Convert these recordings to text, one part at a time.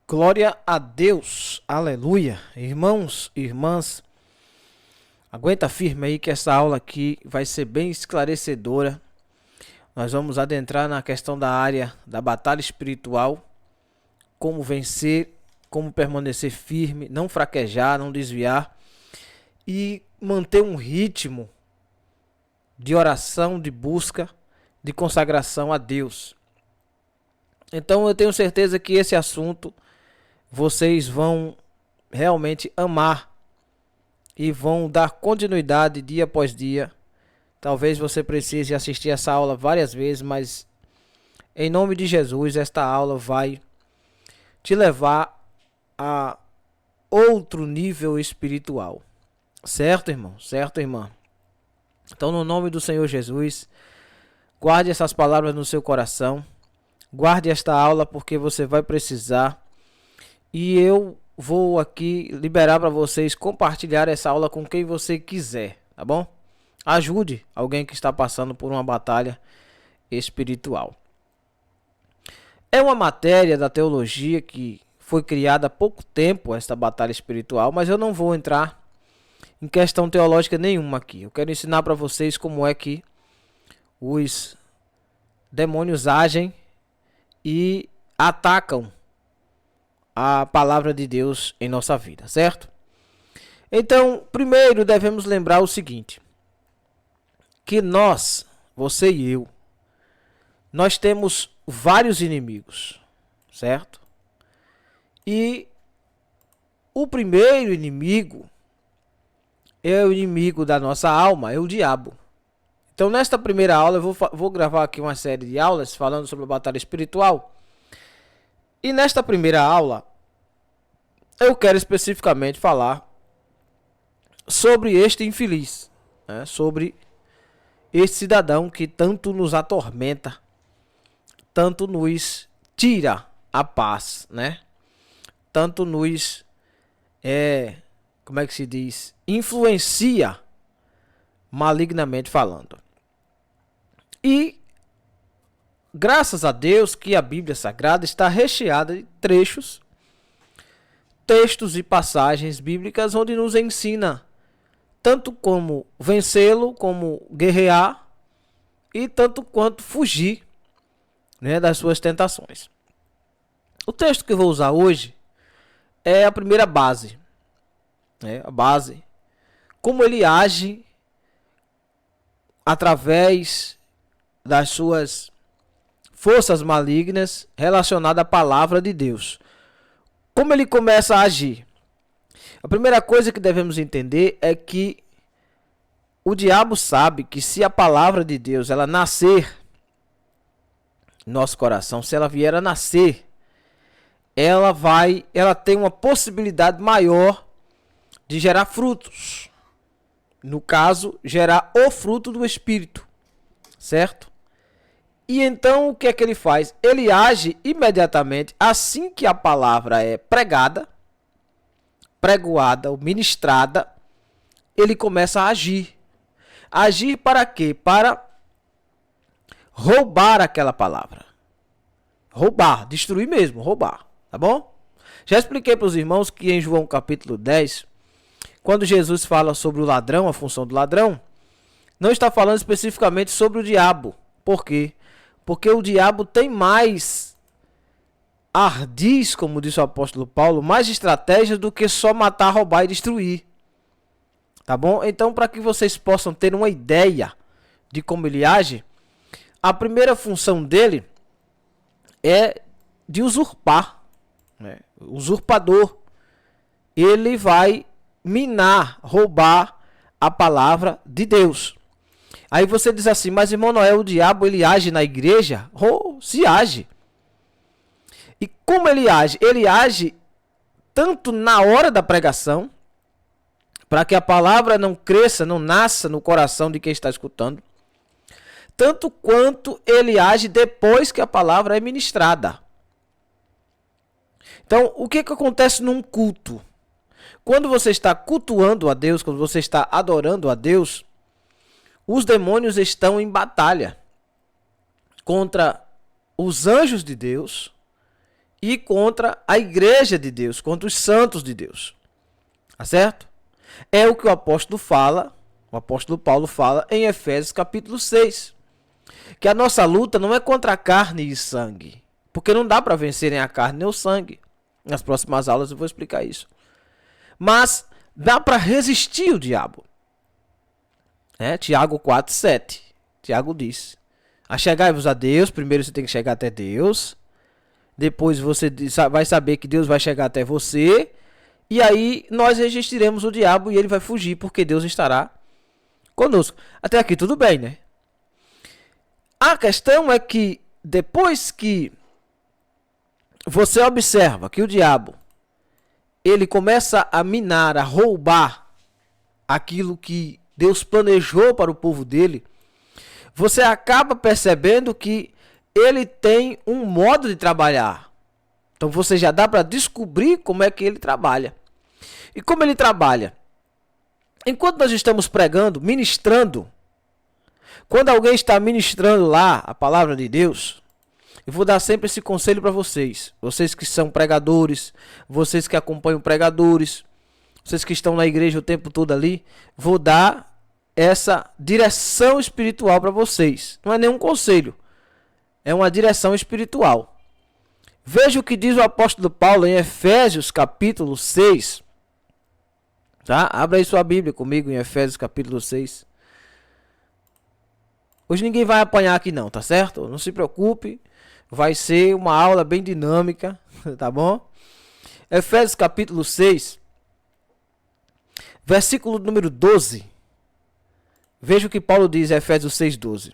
Glória a Deus, aleluia. Irmãos, irmãs, aguenta firme aí que essa aula aqui vai ser bem esclarecedora. Nós vamos adentrar na questão da área da batalha espiritual, como vencer, como permanecer firme, não fraquejar, não desviar e manter um ritmo de oração, de busca, de consagração a Deus. Então eu tenho certeza que esse assunto vocês vão realmente amar e vão dar continuidade dia após dia. Talvez você precise assistir essa aula várias vezes, mas em nome de Jesus, esta aula vai te levar a outro nível espiritual. Certo, irmão? Certo, irmã? Então, no nome do Senhor Jesus, guarde essas palavras no seu coração. Guarde esta aula porque você vai precisar. E eu vou aqui liberar para vocês compartilhar essa aula com quem você quiser, tá bom? Ajude alguém que está passando por uma batalha espiritual. É uma matéria da teologia que foi criada há pouco tempo, esta batalha espiritual, mas eu não vou entrar em questão teológica nenhuma aqui. Eu quero ensinar para vocês como é que os demônios agem e atacam a palavra de Deus em nossa vida, certo? Então, primeiro devemos lembrar o seguinte, que nós, você e eu, nós temos vários inimigos, certo? E o primeiro inimigo é o inimigo da nossa alma, é o diabo. Então, nesta primeira aula, eu vou gravar aqui uma série de aulas falando sobre a batalha espiritual. E nesta primeira aula, eu quero especificamente falar sobre este infeliz, né? Sobre este cidadão que tanto nos atormenta, tanto nos tira a paz, né? Tanto nos, como é que se diz? Influencia malignamente falando. E graças a Deus que a Bíblia Sagrada está recheada de textos e passagens bíblicas onde nos ensina tanto como vencê-lo, como guerrear e tanto quanto fugir, né, das suas tentações. O texto que eu vou usar hoje é a primeira base, né, a base, como ele age através das suas forças malignas relacionadas à palavra de Deus. Como ele começa a agir? A primeira coisa que devemos entender é que o diabo sabe que se a palavra de Deus ela nascer no nosso coração, se ela vier a nascer, ela tem uma possibilidade maior de gerar frutos. No caso, gerar o fruto do Espírito, certo? E então o que é que ele faz? Ele age imediatamente assim que a palavra é pregada, pregoada ou ministrada, ele começa a agir. Agir para quê? Para roubar aquela palavra. Roubar, destruir mesmo, roubar, tá bom? Já expliquei para os irmãos que em João capítulo 10, quando Jesus fala sobre o ladrão, a função do ladrão, não está falando especificamente sobre o diabo. Por quê? Porque o diabo tem mais ardis, como disse o apóstolo Paulo, mais estratégias do que só matar, roubar e destruir. Tá bom? Então, para que vocês possam ter uma ideia de como ele age, a primeira função dele é de usurpar, né? Usurpador. Ele vai minar, roubar a palavra de Deus. Aí você diz assim, mas irmão Noel, o diabo ele age na igreja? Se age. E como ele age? Ele age tanto na hora da pregação, para que a palavra não cresça, não nasça no coração de quem está escutando, tanto quanto ele age depois que a palavra é ministrada. Então, o que acontece num culto? Quando você está cultuando a Deus, quando você está adorando a Deus, os demônios estão em batalha contra os anjos de Deus e contra a igreja de Deus, contra os santos de Deus. Tá certo? É o que o apóstolo Paulo fala em Efésios capítulo 6. Que a nossa luta não é contra a carne e sangue. Porque não dá para vencer nem a carne nem o sangue. Nas próximas aulas eu vou explicar isso. Mas dá para resistir o diabo. Tiago 4:7. Tiago diz: achegai-vos a Deus. Primeiro você tem que chegar até Deus. Depois você vai saber que Deus vai chegar até você. E aí nós resistiremos o diabo e ele vai fugir, porque Deus estará conosco. Até aqui tudo bem, né? A questão é que depois que você observa que o diabo ele começa a minar, a roubar aquilo que Deus planejou para o povo dele, você acaba percebendo que ele tem um modo de trabalhar. Então você já dá para descobrir como é que ele trabalha. E como ele trabalha? Enquanto nós estamos pregando, ministrando, quando alguém está ministrando lá a palavra de Deus, eu vou dar sempre esse conselho para vocês. Vocês que são pregadores, vocês que acompanham pregadores, vocês que estão na igreja o tempo todo ali, vou dar essa direção espiritual para vocês. Não é nenhum conselho, é uma direção espiritual. Veja o que diz o apóstolo Paulo em Efésios capítulo 6. Tá? Abra aí sua Bíblia comigo em Efésios capítulo 6. Hoje ninguém vai apanhar aqui não, tá certo? Não se preocupe, vai ser uma aula bem dinâmica, tá bom? Efésios capítulo 6, versículo número 12. Veja o que Paulo diz em Efésios 6:12.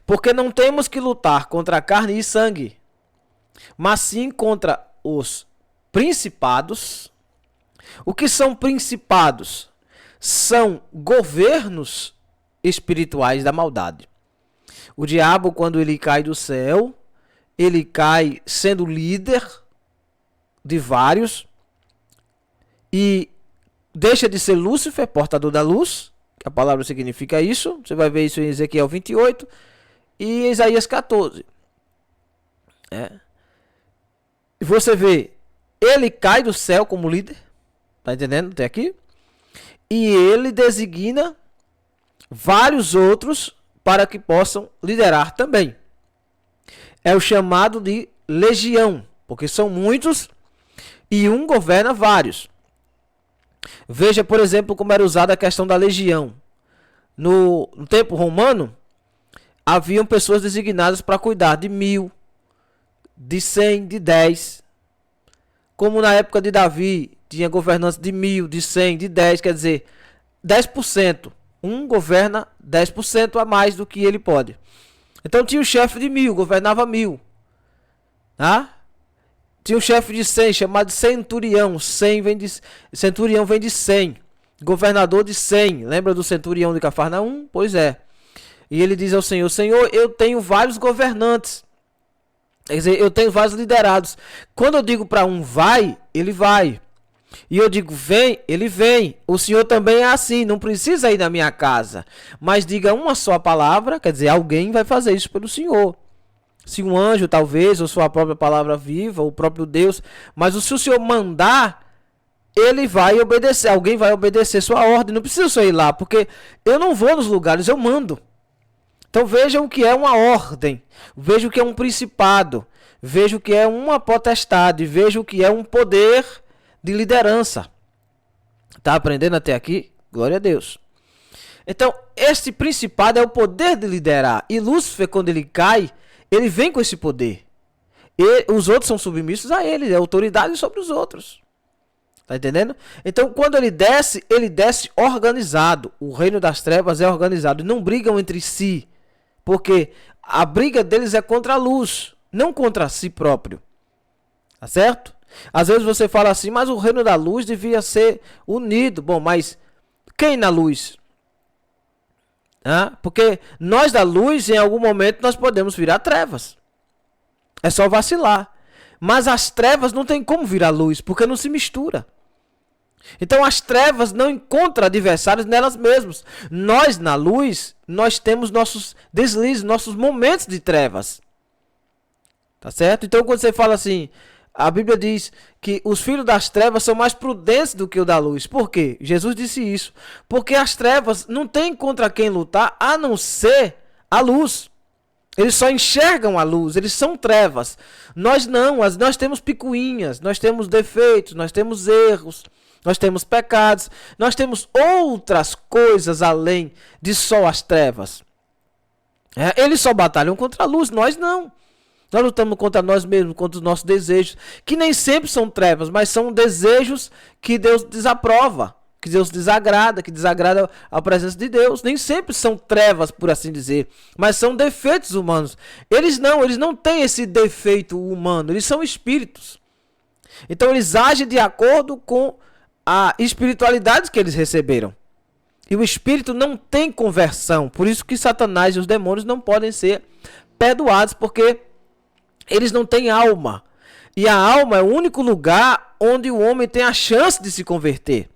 Porque não temos que lutar contra carne e sangue, mas sim contra os principados. O que são principados? São governos espirituais da maldade. O diabo, quando ele cai do céu, ele cai sendo líder de vários e deixa de ser Lúcifer, portador da luz, que a palavra significa isso. Você vai ver isso em Ezequiel 28 e em Isaías 14. E você vê, ele cai do céu como líder, tá entendendo até aqui? E ele designa vários outros para que possam liderar também. É o chamado de legião, porque são muitos e um governa vários. Veja, por exemplo, como era usada a questão da legião. No tempo romano, haviam pessoas designadas para cuidar de 1000, de 100, de 10. Como na época de Davi, tinha governantes de 1000, de 100, de 10, quer dizer, 10%. Um governa 10% a mais do que ele pode. Então tinha o chefe de 1000, governava 1000. Tá? Tinha o chefe de 100, chamado de centurião. Centurião vem de 100. Governador de 100. Lembra do centurião de Cafarnaum? Pois é. E ele diz ao Senhor: Senhor, eu tenho vários governantes. Quer dizer, eu tenho vários liderados. Quando eu digo para um vai, ele vai. E eu digo vem, ele vem. O Senhor também é assim, não precisa ir na minha casa. Mas diga uma só palavra, quer dizer, alguém vai fazer isso pelo Senhor. Se um anjo, talvez, ou sua própria palavra viva, ou o próprio Deus. Mas se o Senhor mandar, ele vai obedecer. Alguém vai obedecer sua ordem. Não precisa só ir lá, porque eu não vou nos lugares, eu mando. Então vejam o que é uma ordem. Veja o que é um principado. Veja o que é uma potestade. Veja o que é um poder de liderança. Tá aprendendo até aqui? Glória a Deus. Então, este principado é o poder de liderar. E Lúcifer, quando ele cai, ele vem com esse poder. E os outros são submissos a ele. É autoridade sobre os outros. Tá entendendo? Então, quando ele desce organizado. O reino das trevas é organizado. Não brigam entre si. Porque a briga deles é contra a luz, não contra si próprio. Tá certo? Às vezes você fala assim, mas o reino da luz devia ser unido. Bom, mas quem na luz? Porque nós da luz, em algum momento, nós podemos virar trevas. É só vacilar. Mas as trevas não tem como virar luz, porque não se mistura. Então as trevas não encontram adversários nelas mesmas. Nós, na luz, nós temos nossos deslizes, nossos momentos de trevas. Tá certo? Então quando você fala assim, A Bíblia diz que os filhos das trevas são mais prudentes do que o da luz. Por quê? Jesus disse isso. Porque as trevas não têm contra quem lutar, a não ser a luz. Eles só enxergam a luz, eles são trevas. Nós não, nós temos picuinhas, nós temos defeitos, nós temos erros, nós temos pecados, nós temos outras coisas além de só as trevas. Eles só batalham contra a luz, nós não. Nós lutamos contra nós mesmos, contra os nossos desejos, que nem sempre são trevas, mas são desejos que Deus desaprova, que Deus desagrada, que desagrada a presença de Deus. Nem sempre são trevas, por assim dizer, mas são defeitos humanos. Eles não têm esse defeito humano, eles são espíritos. Então eles agem de acordo com a espiritualidade que eles receberam. E o espírito não tem conversão, por isso que Satanás e os demônios não podem ser perdoados, porque eles não têm alma. E a alma é o único lugar onde o homem tem a chance de se converter.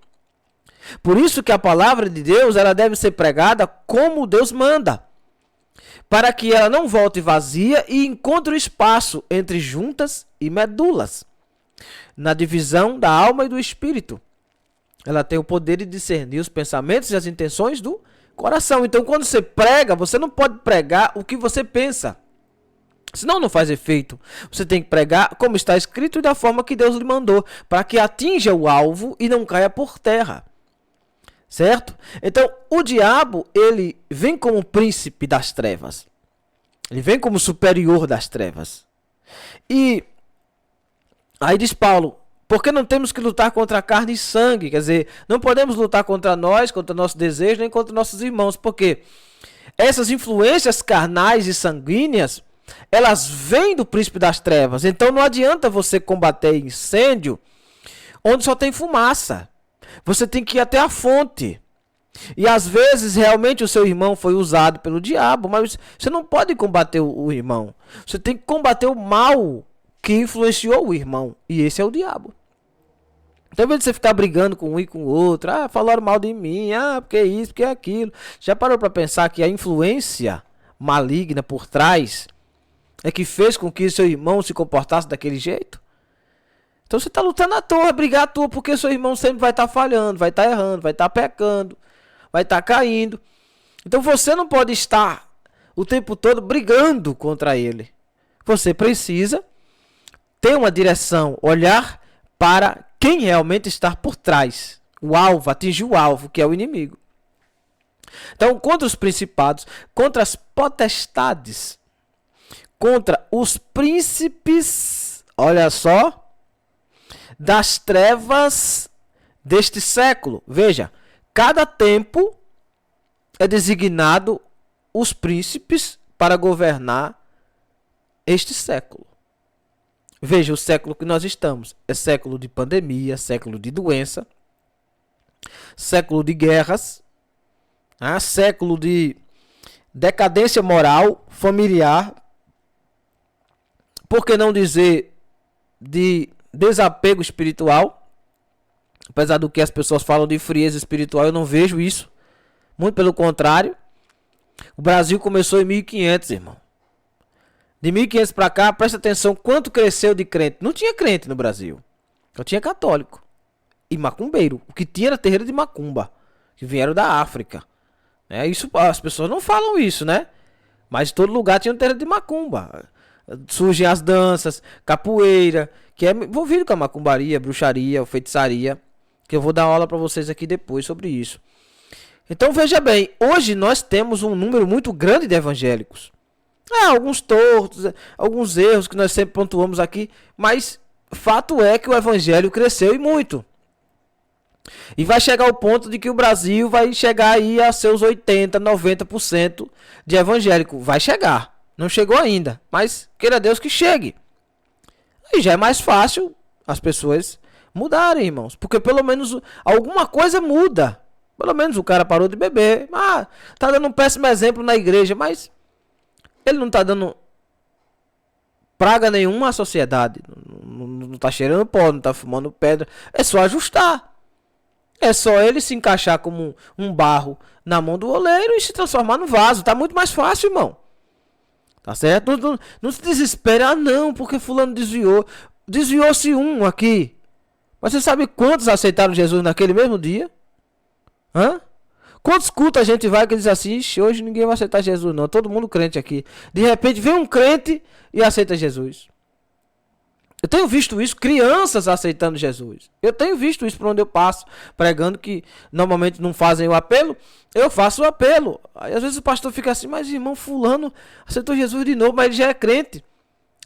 Por isso que a palavra de Deus, ela deve ser pregada como Deus manda, para que ela não volte vazia e encontre o espaço entre juntas e medulas, na divisão da alma e do espírito. Ela tem o poder de discernir os pensamentos e as intenções do coração. Então, quando você prega, você não pode pregar o que você pensa, senão não faz efeito. Você tem que pregar como está escrito e da forma que Deus lhe mandou, para que atinja o alvo e não caia por terra. Certo? Então, o diabo, ele vem como príncipe das trevas. Ele vem como superior das trevas. E aí diz Paulo, porque não temos que lutar contra carne e sangue? Quer dizer, não podemos lutar contra nós, contra nosso desejo, nem contra nossos irmãos. Porque essas influências carnais e sanguíneas, elas vêm do príncipe das trevas. Então não adianta você combater incêndio onde só tem fumaça. Você tem que ir até a fonte. E às vezes realmente o seu irmão foi usado pelo diabo, mas você não pode combater o irmão. Você tem que combater o mal que influenciou o irmão. E esse é o diabo. Então, ao invés de você ficar brigando com um e com o outro, falaram mal de mim, porque isso, porque aquilo. Já parou para pensar que a influência maligna por trás é que fez com que seu irmão se comportasse daquele jeito? Então você está lutando à toa, brigar à toa, porque seu irmão sempre vai estar falhando, vai estar errando, vai estar pecando, vai estar caindo. Então você não pode estar o tempo todo brigando contra ele. Você precisa ter uma direção, olhar para quem realmente está por trás. O alvo, atingir o alvo, que é o inimigo. Então, contra os principados, contra as potestades, contra os príncipes, olha só, das trevas deste século. Veja, cada tempo é designado os príncipes para governar este século. Veja o século que nós estamos. É século de pandemia, século de doença, século de guerras, século de decadência moral, familiar, por que não dizer de desapego espiritual. Apesar do que as pessoas falam de frieza espiritual, eu não vejo isso. Muito pelo contrário. O Brasil começou em 1500, irmão. De 1500 para cá, presta atenção quanto cresceu de crente. Não tinha crente no Brasil. Só tinha católico. E macumbeiro. O que tinha era terreiro de macumba. Que vieram da África. Isso, as pessoas não falam isso, né? Mas em todo lugar tinha um terreiro de macumba. Surgem as danças, capoeira, que é envolvido com a macumbaria, bruxaria, feitiçaria, que eu vou dar aula para vocês aqui depois sobre isso. Então veja bem, hoje nós temos um número muito grande de evangélicos. Alguns tortos, alguns erros que nós sempre pontuamos aqui, mas fato é que o evangelho cresceu e muito. E vai chegar ao ponto de que o Brasil vai chegar aí a seus 80%, 90% de evangélico. Vai chegar. Não chegou ainda, mas queira Deus que chegue. Aí já é mais fácil as pessoas mudarem, irmãos. Porque pelo menos alguma coisa muda. Pelo menos o cara parou de beber. Tá dando um péssimo exemplo na igreja, mas ele não tá dando praga nenhuma à sociedade. Não tá cheirando pó, não tá fumando pedra. É só ajustar. É só ele se encaixar como um barro na mão do oleiro e se transformar no vaso. Tá muito mais fácil, irmão. Tá certo? Não se desespere. Não, porque fulano desviou. desviou-se um aqui. Mas você sabe quantos aceitaram Jesus naquele mesmo dia? Hã? Quantos cultos a gente vai que diz assim, hoje ninguém vai aceitar Jesus não, todo mundo crente aqui. De repente vem um crente e aceita Jesus. Eu tenho visto isso, crianças aceitando Jesus. Eu tenho visto isso por onde eu passo, pregando que normalmente não fazem o apelo. Eu faço o apelo. Aí às vezes o pastor fica assim, mas irmão fulano aceitou Jesus de novo, mas ele já é crente.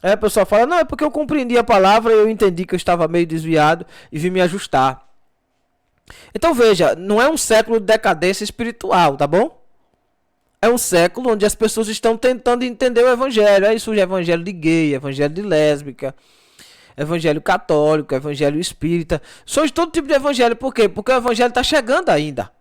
Aí a pessoa fala, não, é porque eu compreendi a palavra, eu entendi que eu estava meio desviado e vim me ajustar. Então veja, não é um século de decadência espiritual, tá bom? É um século onde as pessoas estão tentando entender o evangelho. Aí surge evangelho de gay, evangelho de lésbica, evangelho católico, evangelho espírita. Surge todo tipo de evangelho. Por quê? Porque o evangelho está chegando ainda.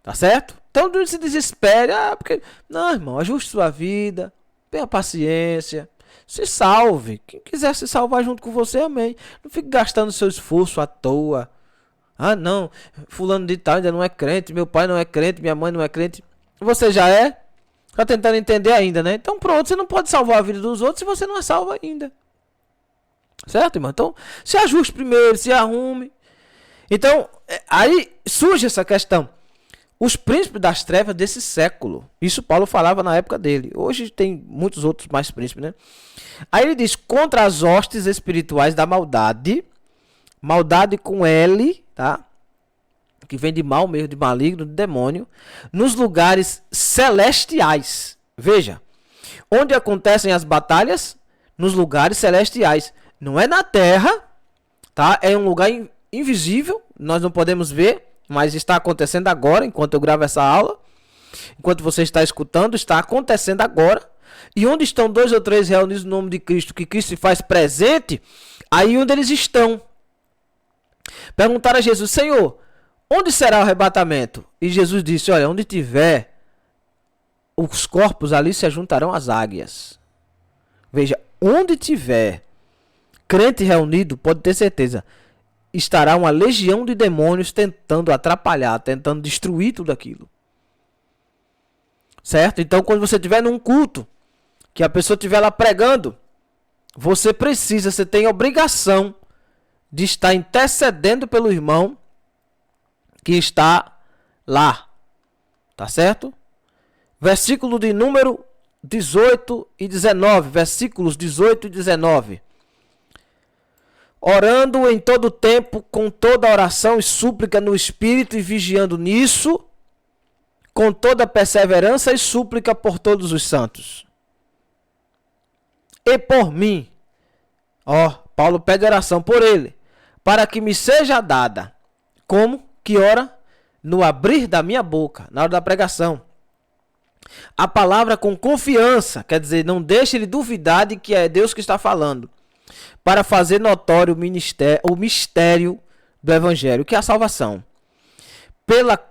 Tá certo? Então não se desespere. Porque... Não, irmão, ajuste sua vida. Tenha paciência. Se salve. Quem quiser se salvar junto com você, amém. Não fique gastando seu esforço à toa. Ah, não. Fulano de tal ainda não é crente. Meu pai não é crente. Minha mãe não é crente. Você já é? Tá tentando entender ainda, né? Então pronto. Você não pode salvar a vida dos outros se você não é salvo ainda. Certo, irmão? Então, se ajuste primeiro, se arrume. Então, aí surge essa questão. Os príncipes das trevas desse século. Isso Paulo falava na época dele. Hoje tem muitos outros mais príncipes, né? Aí ele diz, contra as hostes espirituais da maldade. Maldade com L, tá? Que vem de mal mesmo, de maligno, de demônio. Nos lugares celestiais. Veja. Onde acontecem as batalhas? Nos lugares celestiais. Não é na terra, tá? É um lugar invisível, nós não podemos ver, mas está acontecendo agora, enquanto eu gravo essa aula. Enquanto você está escutando, está acontecendo agora. E onde estão 2 ou 3 reunidos no nome de Cristo, que Cristo se faz presente, aí onde eles estão. Perguntaram a Jesus, Senhor, onde será o arrebatamento? E Jesus disse, olha, onde tiver, os corpos ali se juntarão às águias. Veja, onde tiver crente reunido, pode ter certeza, estará uma legião de demônios tentando atrapalhar, tentando destruir tudo aquilo. Certo? Então, quando você estiver num culto, que a pessoa estiver lá pregando, você tem obrigação de estar intercedendo pelo irmão que está lá. Tá certo? Versículo de número 18 e 19. Versículos 18 e 19. Orando em todo tempo, com toda oração e súplica no Espírito, e vigiando nisso, com toda perseverança e súplica por todos os santos. E por mim, Paulo pede oração por ele, para que me seja dada, como? Que hora? No abrir da minha boca, na hora da pregação. A palavra com confiança, quer dizer, não deixe ele duvidar de que é Deus que está falando, para fazer notório o mistério do Evangelho, que é a salvação,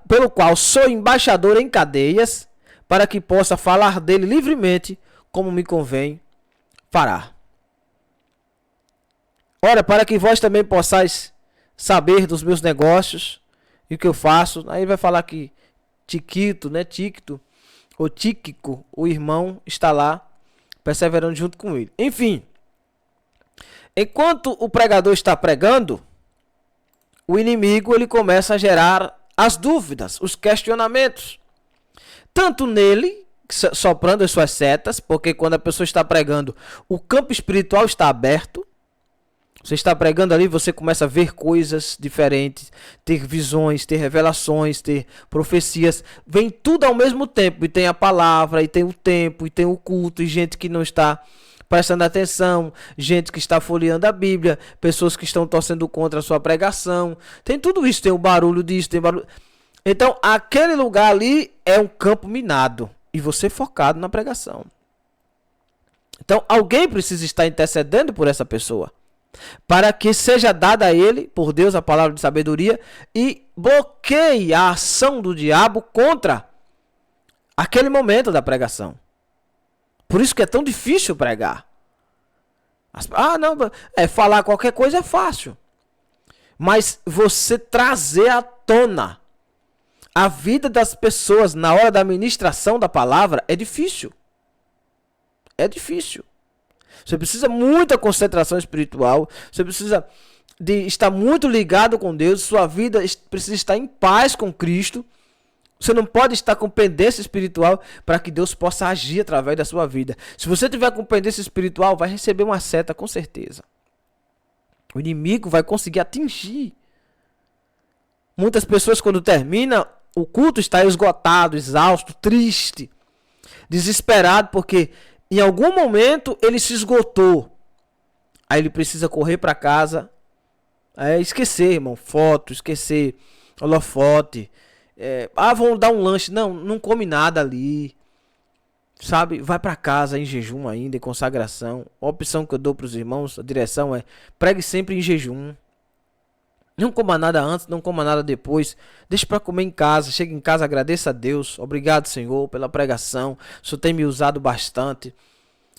pelo qual sou embaixador em cadeias, para que possa falar dele livremente, como me convém fará. Ora, para que vós também possais saber dos meus negócios e o que eu faço. Aí vai falar que Tíquico, ou Tíquico, o irmão, está lá, perseverando junto com ele. Enfim. Enquanto o pregador está pregando, o inimigo ele começa a gerar as dúvidas, os questionamentos. Tanto nele, soprando as suas setas, porque quando a pessoa está pregando, o campo espiritual está aberto. Você está pregando ali, você começa a ver coisas diferentes, ter visões, ter revelações, ter profecias. Vem tudo ao mesmo tempo. E tem a palavra, e tem o tempo, e tem o culto, e gente que não está prestando atenção, gente que está folheando a Bíblia, pessoas que estão torcendo contra a sua pregação. Tem tudo isso, tem o barulho disso, tem barulho... Então, aquele lugar ali é um campo minado. E você focado na pregação. Então, alguém precisa estar intercedendo por essa pessoa, para que seja dada a ele, por Deus, a palavra de sabedoria, e bloqueie a ação do diabo contra aquele momento da pregação. Por isso que é tão difícil pregar. Falar qualquer coisa é fácil. Mas você trazer à tona a vida das pessoas na hora da ministração da palavra é difícil. É difícil. Você precisa muita concentração espiritual. Você precisa de estar muito ligado com Deus. Sua vida precisa estar em paz com Cristo. Você não pode estar com pendência espiritual para que Deus possa agir através da sua vida. Se você tiver com pendência espiritual, vai receber uma seta com certeza. O inimigo vai conseguir atingir. Muitas pessoas, quando termina o culto, está esgotado, exausto, triste, desesperado, porque em algum momento ele se esgotou. Aí ele precisa correr para casa, esquecer, irmão, foto, esquecer holofote. Vão dar um lanche. Não come nada ali. Sabe? Vai para casa em jejum ainda, em consagração. A opção que eu dou para os irmãos, a direção é: pregue sempre em jejum. Não coma nada antes, não coma nada depois. Deixe para comer em casa. Chega em casa, agradeça a Deus. Obrigado, Senhor, pela pregação. O Senhor tem me usado bastante.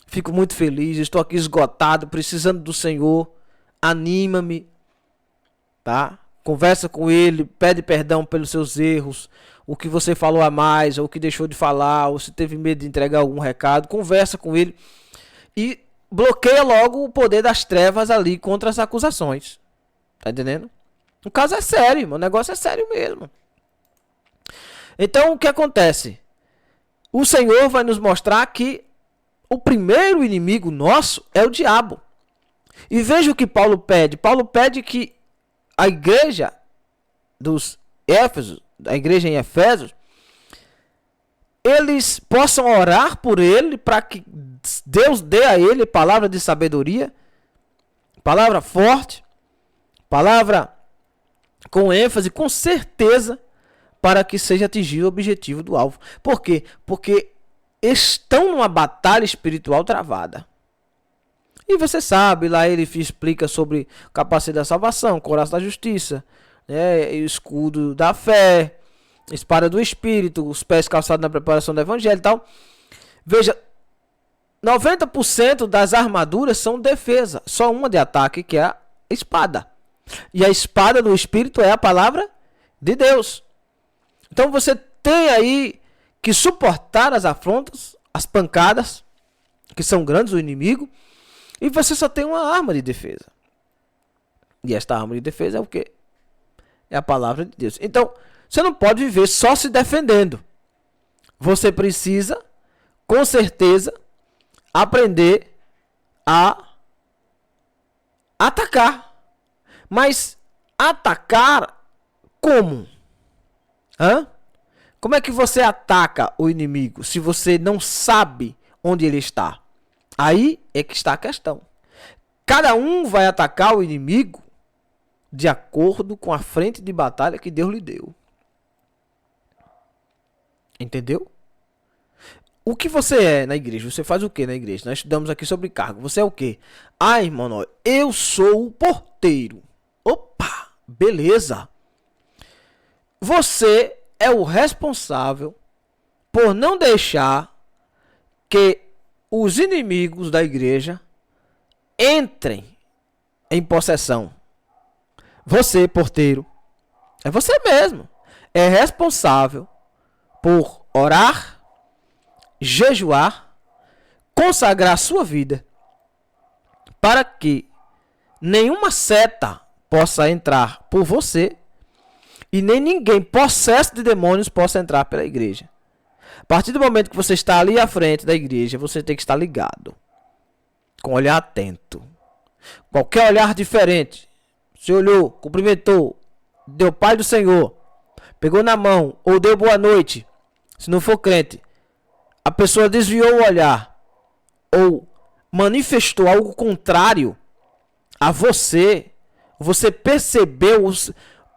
Fico muito feliz. Estou aqui esgotado, precisando do Senhor. Anima-me. Tá? Conversa com Ele. Pede perdão pelos seus erros. O que você falou a mais, ou o que deixou de falar, ou se teve medo de entregar algum recado. Conversa com Ele. E bloqueia logo o poder das trevas ali contra as acusações. Tá entendendo? O caso é sério, irmão. O negócio é sério mesmo. Então, o que acontece? O Senhor vai nos mostrar que o primeiro inimigo nosso é o diabo. E veja o que Paulo pede. Paulo pede que a igreja dos Éfesos, a igreja em Efésios, eles possam orar por ele, para que Deus dê a ele palavra de sabedoria, palavra forte, palavra com ênfase, com certeza, para que seja atingido o objetivo do alvo. Por quê? Porque estão numa batalha espiritual travada. E você sabe, lá ele explica sobre o capacete da salvação, couraça da justiça, escudo da fé, espada do Espírito, os pés calçados na preparação do Evangelho e tal. Veja, 90% das armaduras são defesa, só uma de ataque, que é a espada. E a espada do Espírito é a palavra de Deus. Então você tem aí que suportar as afrontas, as pancadas, que são grandes do inimigo, e você só tem uma arma de defesa. E esta arma de defesa é o quê? É a palavra de Deus. Então, você não pode viver só se defendendo. Você precisa, com certeza, aprender a atacar. Mas atacar como? Como é que você ataca o inimigo se você não sabe onde ele está? Aí é que está a questão. Cada um vai atacar o inimigo de acordo com a frente de batalha que Deus lhe deu. Entendeu? O que você é na igreja? Você faz o que na igreja? Nós estudamos aqui sobre cargo. Você é o quê? Irmão, eu sou o porteiro. Opa, beleza. Você é o responsável por não deixar que os inimigos da igreja entrem em possessão. Você, porteiro, é você mesmo. É responsável por orar, jejuar, consagrar sua vida para que nenhuma seta possa entrar por você e nem ninguém possesso de demônios possa entrar pela igreja. A partir do momento que você está ali à frente da igreja, você tem que estar ligado, com um olhar atento. Qualquer olhar diferente, você olhou, cumprimentou, deu Pai do Senhor, pegou na mão ou deu boa noite, se não for crente, a pessoa desviou o olhar ou manifestou algo contrário a você, você percebeu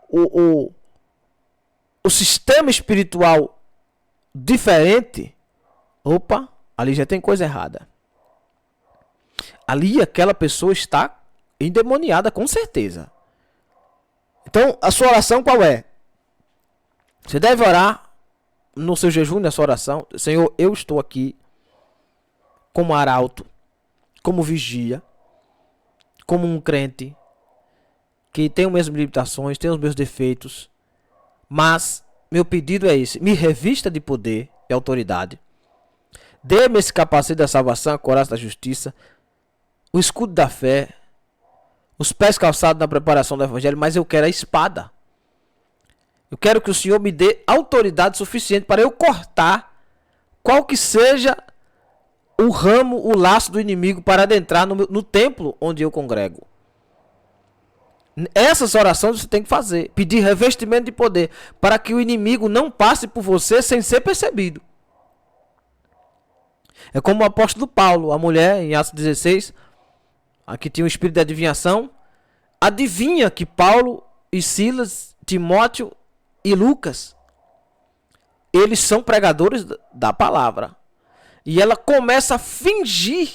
o sistema espiritual diferente, opa, ali já tem coisa errada. Ali aquela pessoa está endemoniada, com certeza. Então, a sua oração qual é? Você deve orar no seu jejum, na sua oração: Senhor, eu estou aqui como arauto, como vigia, como um crente que tem as mesmas limitações, tem os meus defeitos, mas meu pedido é esse: me revista de poder e autoridade, dê-me esse capacete da salvação, a couraça da justiça, o escudo da fé, os pés calçados na preparação do evangelho, mas eu quero a espada. Eu quero que o Senhor me dê autoridade suficiente para eu cortar qual que seja o ramo, o laço do inimigo para adentrar no templo onde eu congrego. Essas orações você tem que fazer. Pedir revestimento de poder para que o inimigo não passe por você sem ser percebido. É como o apóstolo Paulo, a mulher em Atos 16, aqui tinha um espírito de adivinhação, adivinha que Paulo e Silas, Timóteo e Lucas, eles são pregadores da palavra. E ela começa a fingir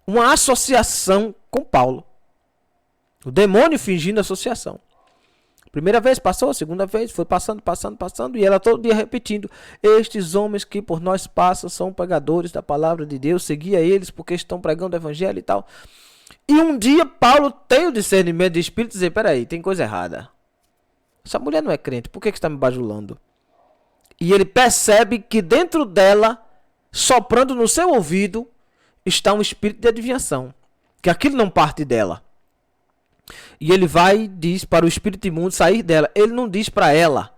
uma associação com Paulo. O demônio fingindo associação. Primeira vez passou, segunda vez, foi passando, e ela todo dia repetindo: estes homens que por nós passam são pregadores da palavra de Deus, seguia eles porque estão pregando o evangelho e tal. E um dia Paulo tem o discernimento de espírito e dizer: peraí, tem coisa errada. Essa mulher não é crente, por que está me bajulando? E ele percebe que dentro dela, soprando no seu ouvido, está um espírito de adivinhação. Que aquilo não parte dela. E ele vai e diz para o espírito imundo sair dela. Ele não diz para ela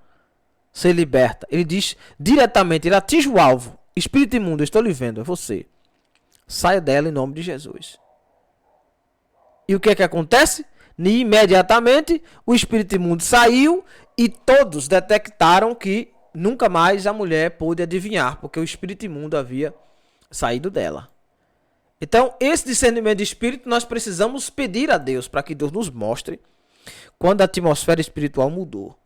ser liberta. Ele diz diretamente, ele atinge o alvo. Espírito imundo, eu estou lhe vendo, é você. Saia dela em nome de Jesus. E o que é que acontece? Imediatamente o espírito imundo saiu e todos detectaram que nunca mais a mulher pôde adivinhar, porque o espírito imundo havia saído dela. Então, esse discernimento de espírito nós precisamos pedir a Deus para que Deus nos mostre quando a atmosfera espiritual mudou.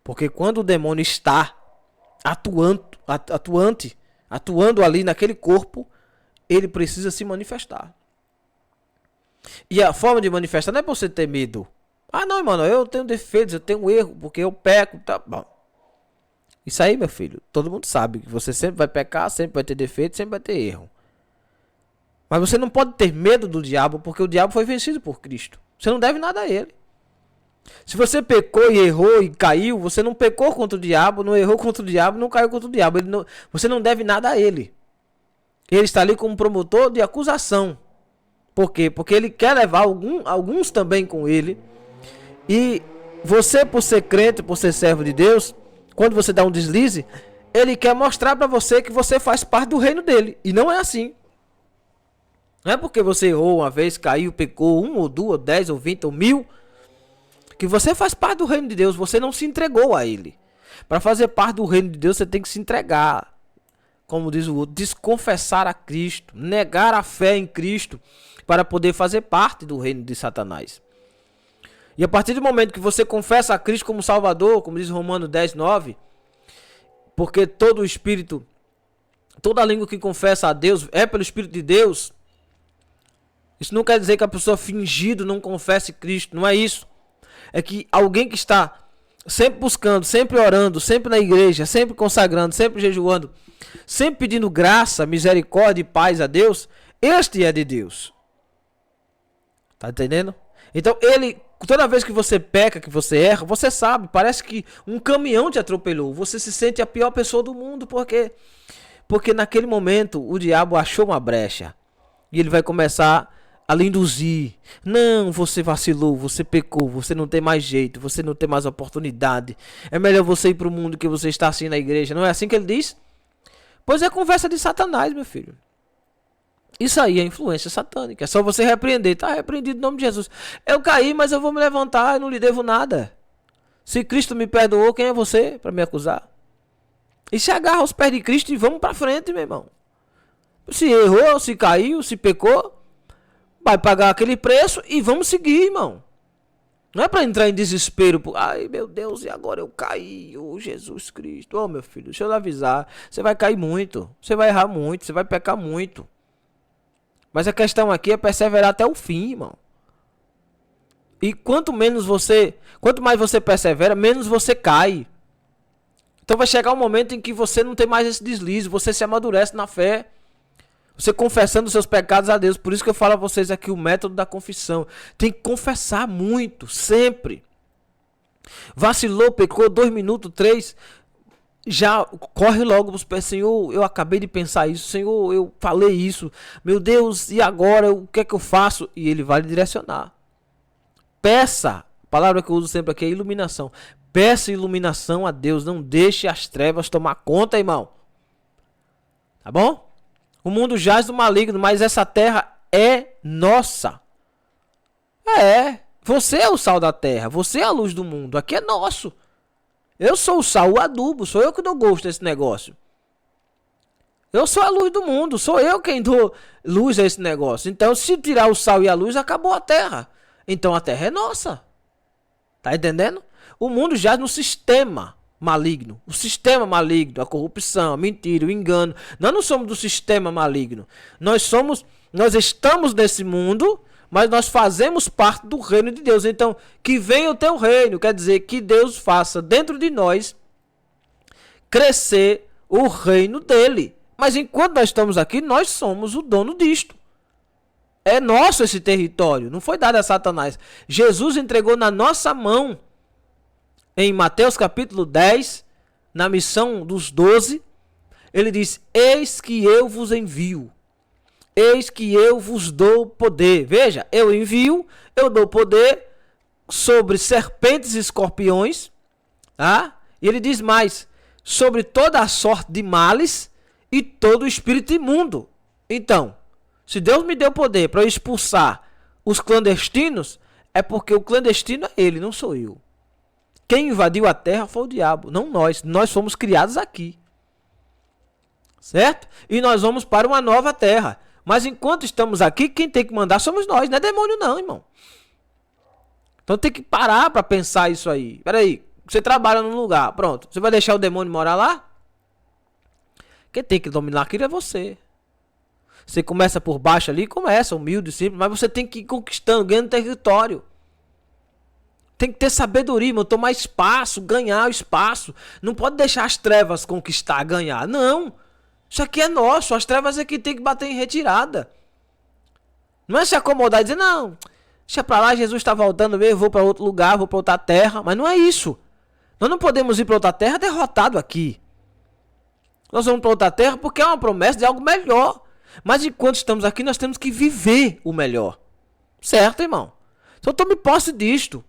Porque quando o demônio está atuando ali naquele corpo, ele precisa se manifestar. E a forma de manifestar não é para você ter medo. Ah, não, mano, eu tenho defeitos, eu tenho erro, porque eu peco. Tá bom. Isso aí, meu filho, todo mundo sabe que você sempre vai pecar, sempre vai ter defeito, sempre vai ter erro. Mas você não pode ter medo do diabo, porque o diabo foi vencido por Cristo. Você não deve nada a ele. Se você pecou e errou e caiu, você não pecou contra o diabo, não errou contra o diabo, não caiu contra o diabo. Você não deve nada a ele. Ele está ali como promotor de acusação. Por quê? Porque ele quer levar alguns também com ele. E você, por ser crente, por ser servo de Deus, quando você dá um deslize, ele quer mostrar para você que você faz parte do reino dele. E não é assim. Não é porque você errou uma vez, caiu, pecou, 1 ou 2, ou 10, ou 20, ou 1000, que você faz parte do reino de Deus. Você não se entregou a ele. Para fazer parte do reino de Deus, você tem que se entregar. Como diz o outro, desconfessar a Cristo, negar a fé em Cristo, para poder fazer parte do reino de Satanás. E a partir do momento que você confessa a Cristo como Salvador, como diz Romanos 10, 9, porque todo o Espírito, toda língua que confessa a Deus é pelo Espírito de Deus. Isso não quer dizer que a pessoa fingido não confesse Cristo, não é isso. É que alguém que está sempre buscando, sempre orando, sempre na igreja, sempre consagrando, sempre jejuando, sempre pedindo graça, misericórdia e paz a Deus, este é de Deus. Tá entendendo? Então ele, toda vez que você peca, que você erra, você sabe, parece que um caminhão te atropelou. Você se sente a pior pessoa do mundo, porque naquele momento o diabo achou uma brecha. E ele vai começar a lhe induzir. Não, você vacilou, você pecou, você não tem mais jeito, você não tem mais oportunidade. É melhor você ir para o mundo que você está assim na igreja. Não é assim que ele diz? Pois é conversa de Satanás, meu filho. Isso aí é influência satânica. É só você repreender. Está repreendido em nome de Jesus. Eu caí, mas eu vou me levantar. Eu não lhe devo nada. Se Cristo me perdoou, quem é você para me acusar? E se agarra aos pés de Cristo e vamos para frente, meu irmão. Se errou, se caiu, se pecou, vai pagar aquele preço e vamos seguir, irmão. Não é para entrar em desespero. Ai, meu Deus, e agora eu caí. Oh, Jesus Cristo. Oh, meu filho, deixa eu lhe avisar. Você vai cair muito. Você vai errar muito. Você vai pecar muito. Mas a questão aqui é perseverar até o fim, irmão. E quanto mais você persevera, menos você cai. Então vai chegar um momento em que você não tem mais esse deslize. Você se amadurece na fé. Você confessando os seus pecados a Deus. Por isso que eu falo a vocês aqui o método da confissão. Tem que confessar muito, sempre. Vacilou, pecou 2 minutos, 3. já corre logo para os pés: Senhor, eu acabei de pensar isso, Senhor, eu falei isso, meu Deus, e agora o que é que eu faço? E ele vai lhe direcionar. Peça, a palavra que eu uso sempre aqui é iluminação. Peça iluminação a Deus, não deixe as trevas tomar conta, irmão. Tá bom? O mundo jaz do maligno, mas essa terra é nossa. Você é o sal da terra, você é a luz do mundo, aqui é nosso. Eu sou o sal, o adubo, sou eu que dou gosto desse negócio. Eu sou a luz do mundo, sou eu quem dou luz a esse negócio. Então, se tirar o sal e a luz, acabou a terra. Então, a terra é nossa. Tá entendendo? O mundo jaz no sistema maligno. O sistema maligno, a corrupção, a mentira, o engano. Nós não somos do sistema maligno. Nós estamos nesse mundo, mas nós fazemos parte do reino de Deus. Então, que venha o teu reino, quer dizer que Deus faça dentro de nós crescer o reino dele. Mas enquanto nós estamos aqui, nós somos o dono disto. É nosso esse território, não foi dado a Satanás. Jesus entregou na nossa mão, em Mateus capítulo 10, na missão dos 12, ele diz: eis que eu vos envio. Eis que eu vos dou poder. Veja, eu envio, eu dou poder sobre serpentes e escorpiões. Tá? E ele diz mais: sobre toda a sorte de males e todo o espírito imundo. Então, se Deus me deu poder para expulsar os clandestinos, é porque o clandestino é ele, não sou eu. Quem invadiu a terra foi o diabo, não nós. Nós fomos criados aqui. Certo? E nós vamos para uma nova terra. Mas enquanto estamos aqui, quem tem que mandar somos nós. Não é demônio não, irmão. Então tem que parar para pensar isso aí. Peraí, você trabalha num lugar, pronto. Você vai deixar o demônio morar lá? Quem tem que dominar aquilo é você. Você começa por baixo ali, começa humilde, simples, mas você tem que ir conquistando, ganhando território. Tem que ter sabedoria, irmão, tomar espaço, ganhar o espaço. Não pode deixar as trevas conquistar, ganhar. Não. Isso aqui é nosso. As trevas é que tem que bater em retirada. Não é se acomodar e dizer: não, deixa pra lá, Jesus está voltando mesmo, vou para outro lugar, vou para outra terra. Mas não é isso. Nós não podemos ir para outra terra derrotado aqui. Nós vamos para outra terra porque é uma promessa de algo melhor. Mas enquanto estamos aqui, nós temos que viver o melhor. Certo, irmão? Então tome posse disto.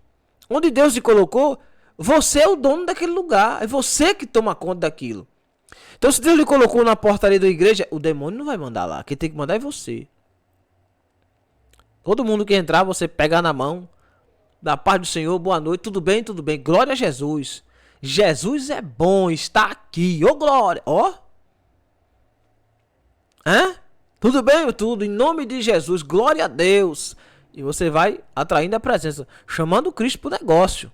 Onde Deus te colocou, você é o dono daquele lugar. É você que toma conta daquilo. Então, se Deus lhe colocou na portaria da igreja, o demônio não vai mandar lá. Quem tem que mandar é você. Todo mundo que entrar, você pega na mão. Da paz do Senhor, boa noite, tudo bem, tudo bem. Glória a Jesus. Jesus é bom, está aqui. Ô, glória. Ó. Hã? Tudo bem, tudo. Em nome de Jesus, glória a Deus. E você vai atraindo a presença, chamando Cristo pro negócio.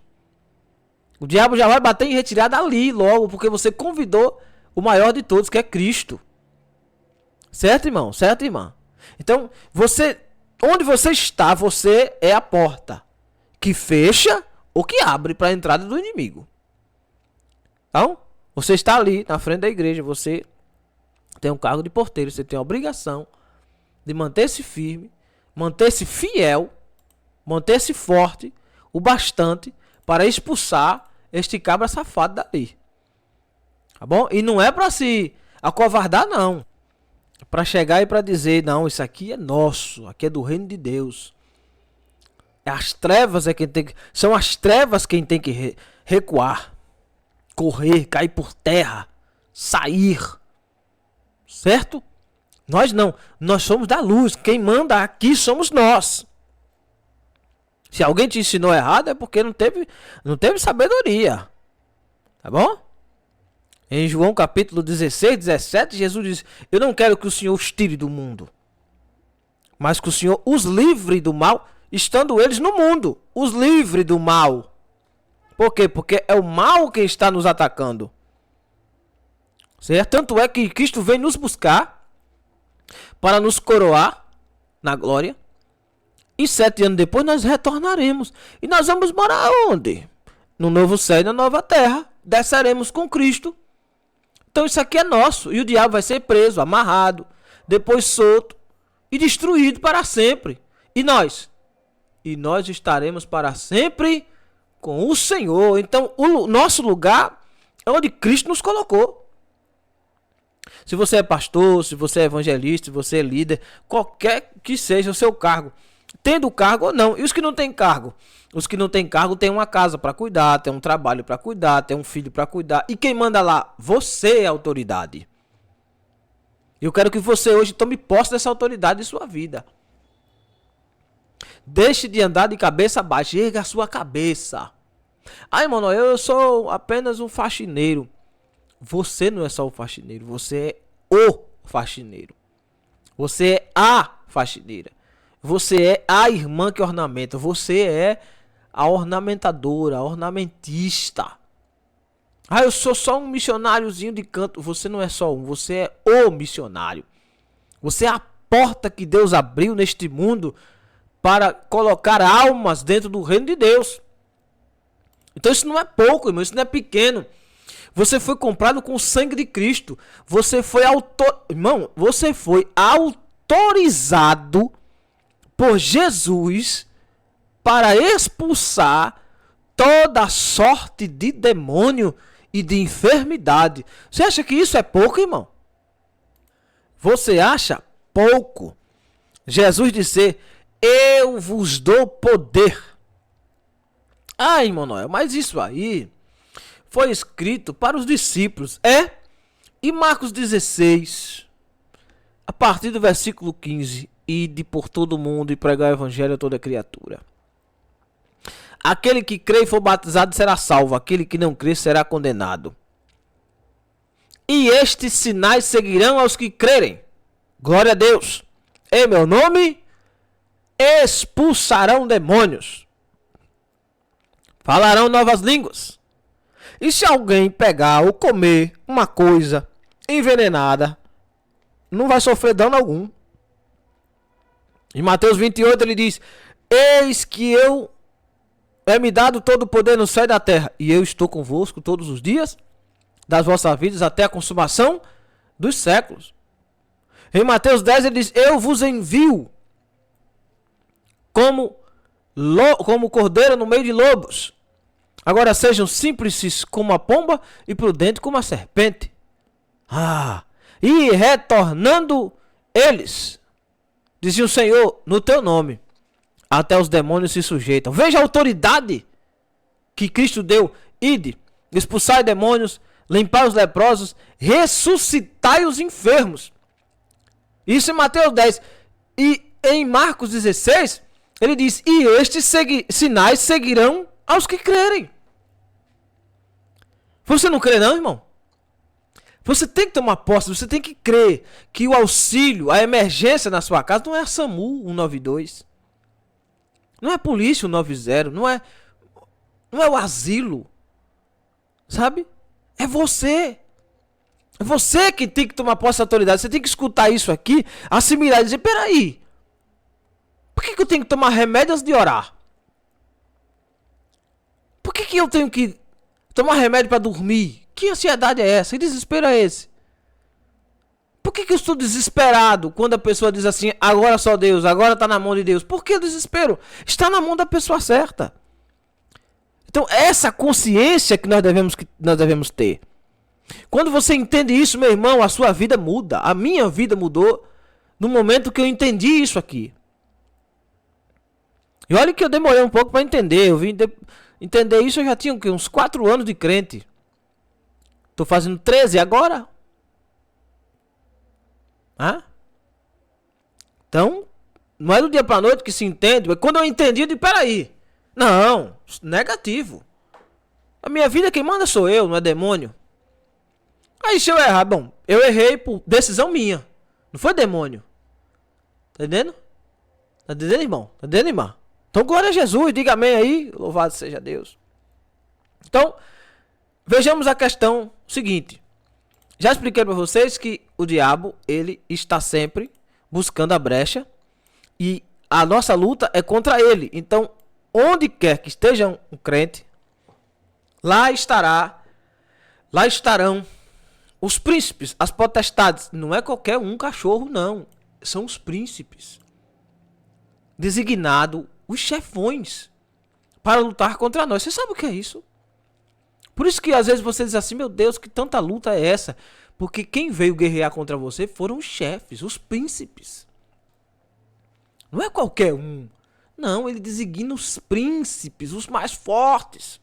O diabo já vai bater em retirada ali logo, porque você convidou o maior de todos, que é Cristo. Certo, irmão? Certo, irmã? Então, onde você está, você é a porta que fecha ou que abre para a entrada do inimigo. Então, você está ali na frente da igreja, você tem um cargo de porteiro, você tem a obrigação de manter-se firme, manter-se fiel, manter-se forte, o bastante para expulsar este cabra safado dali. Tá bom? E não é para se acovardar, não. É para chegar e para dizer: não, isso aqui é nosso, aqui é do reino de Deus. As trevas é quem tem que, são as trevas quem tem que recuar, correr, cair por terra, sair. Certo? Nós não, nós somos da luz. Quem manda aqui somos nós. Se alguém te ensinou errado é porque não teve sabedoria. Tá bom? Em João capítulo 16, 17, Jesus diz: eu não quero que o Senhor os tire do mundo, mas que o Senhor os livre do mal, estando eles no mundo. Os livre do mal. Por quê? Porque é o mal que está nos atacando. Certo? Tanto é que Cristo vem nos buscar para nos coroar na glória. E 7 anos depois nós retornaremos. E nós vamos morar onde? No novo céu e na nova terra. Desceremos com Cristo. Então isso aqui é nosso. E o diabo vai ser preso, amarrado, depois solto e destruído para sempre. E nós? E nós estaremos para sempre com o Senhor. Então o nosso lugar É onde Cristo nos colocou. Se você é pastor, se você é evangelista, se você é líder, qualquer que seja o seu cargo, tendo cargo ou não. E os que não têm cargo? Os que não têm cargo têm uma casa para cuidar, têm um trabalho para cuidar, têm um filho para cuidar. E quem manda lá? Você é a autoridade. Eu quero que você hoje tome posse dessa autoridade em sua vida. Deixe de andar de cabeça baixa, erga a sua cabeça. Ai, mano, eu sou apenas um faxineiro. Você não é só o faxineiro, você é o faxineiro. Você é a faxineira. Você é a irmã que ornamenta. Você é a ornamentadora, a ornamentista. Ah, eu sou só um missionáriozinho de canto. Você não é só um, você é o missionário. Você é a porta que Deus abriu neste mundo para colocar almas dentro do reino de Deus. Então isso não é pouco, irmão, isso não é pequeno. Você foi comprado com o sangue de Cristo. Você foi você foi autorizado por Jesus para expulsar toda sorte de demônio e de enfermidade. Você acha que isso é pouco, irmão? Você acha pouco? Jesus disse: eu vos dou poder. Ah, irmão Noel, mas isso aí foi escrito para os discípulos. E Marcos 16, a partir do versículo 15. Ide por todo mundo e pregar o evangelho a toda criatura. Aquele que crê e for batizado será salvo. Aquele que não crê será condenado. E estes sinais seguirão aos que crerem. Glória a Deus. Em meu nome expulsarão demônios. Falarão novas línguas. E se alguém pegar ou comer uma coisa envenenada, não vai sofrer dano algum. Em Mateus 28 ele diz: eis que é-me dado todo o poder no céu e da terra, e eu estou convosco todos os dias das vossas vidas até a consumação dos séculos. Em Mateus 10 ele diz: eu vos envio como cordeiro no meio de lobos. Agora sejam simples como a pomba e prudentes como a serpente. E retornando eles, dizia o Senhor, no teu nome, até os demônios se sujeitam. Veja a autoridade que Cristo deu. Ide, expulsai demônios, limpai os leprosos, ressuscitai os enfermos. Isso em Mateus 10. E em Marcos 16, ele diz: e estes sinais seguirão aos que crerem. Você não crê não, irmão? Você tem que tomar posse, você tem que crer que o auxílio, a emergência na sua casa não é a SAMU 192. Não é a polícia 190, não é o asilo. Sabe? É você. É você que tem que tomar posse da autoridade. Você tem que escutar isso aqui, assimilar e dizer: peraí, por que eu tenho que tomar remédio antes de orar? Por que eu tenho que tomar remédio para dormir? Que ansiedade é essa? Que desespero é esse? Por que eu estou desesperado quando a pessoa diz assim: agora só Deus, agora está na mão de Deus? Por que o desespero? Está na mão da pessoa certa. Então essa consciência que nós devemos ter. Quando você entende isso, meu irmão, a sua vida muda. A minha vida mudou no momento que eu entendi isso aqui. E olha que eu demorei um pouco para entender. Eu vim entender isso, eu já tinha uns 4 anos de crente. Tô fazendo 13 agora. Então, não é do dia pra noite que se entende. Mas quando eu entendi, eu disse: peraí. Não, negativo. A minha vida quem manda sou eu, não é demônio. Aí se eu errar, bom, eu errei por decisão minha. Não foi demônio. Tá entendendo? Tá entendendo, irmão? Tá entendendo, irmã? Então glória a Jesus, diga amém aí. Louvado seja Deus. Então, vejamos a questão seguinte. Já expliquei para vocês que o diabo, ele está sempre buscando a brecha. E a nossa luta é contra ele. Então, onde quer que esteja um crente, lá estarão os príncipes, as potestades. Não é qualquer um cachorro, não. São os príncipes. Designado os chefões para lutar contra nós. Você sabe o que é isso? Por isso que às vezes você diz assim, meu Deus, que tanta luta é essa? Porque quem veio guerrear contra você foram os chefes, os príncipes. Não é qualquer um. Não, ele designa os príncipes, os mais fortes.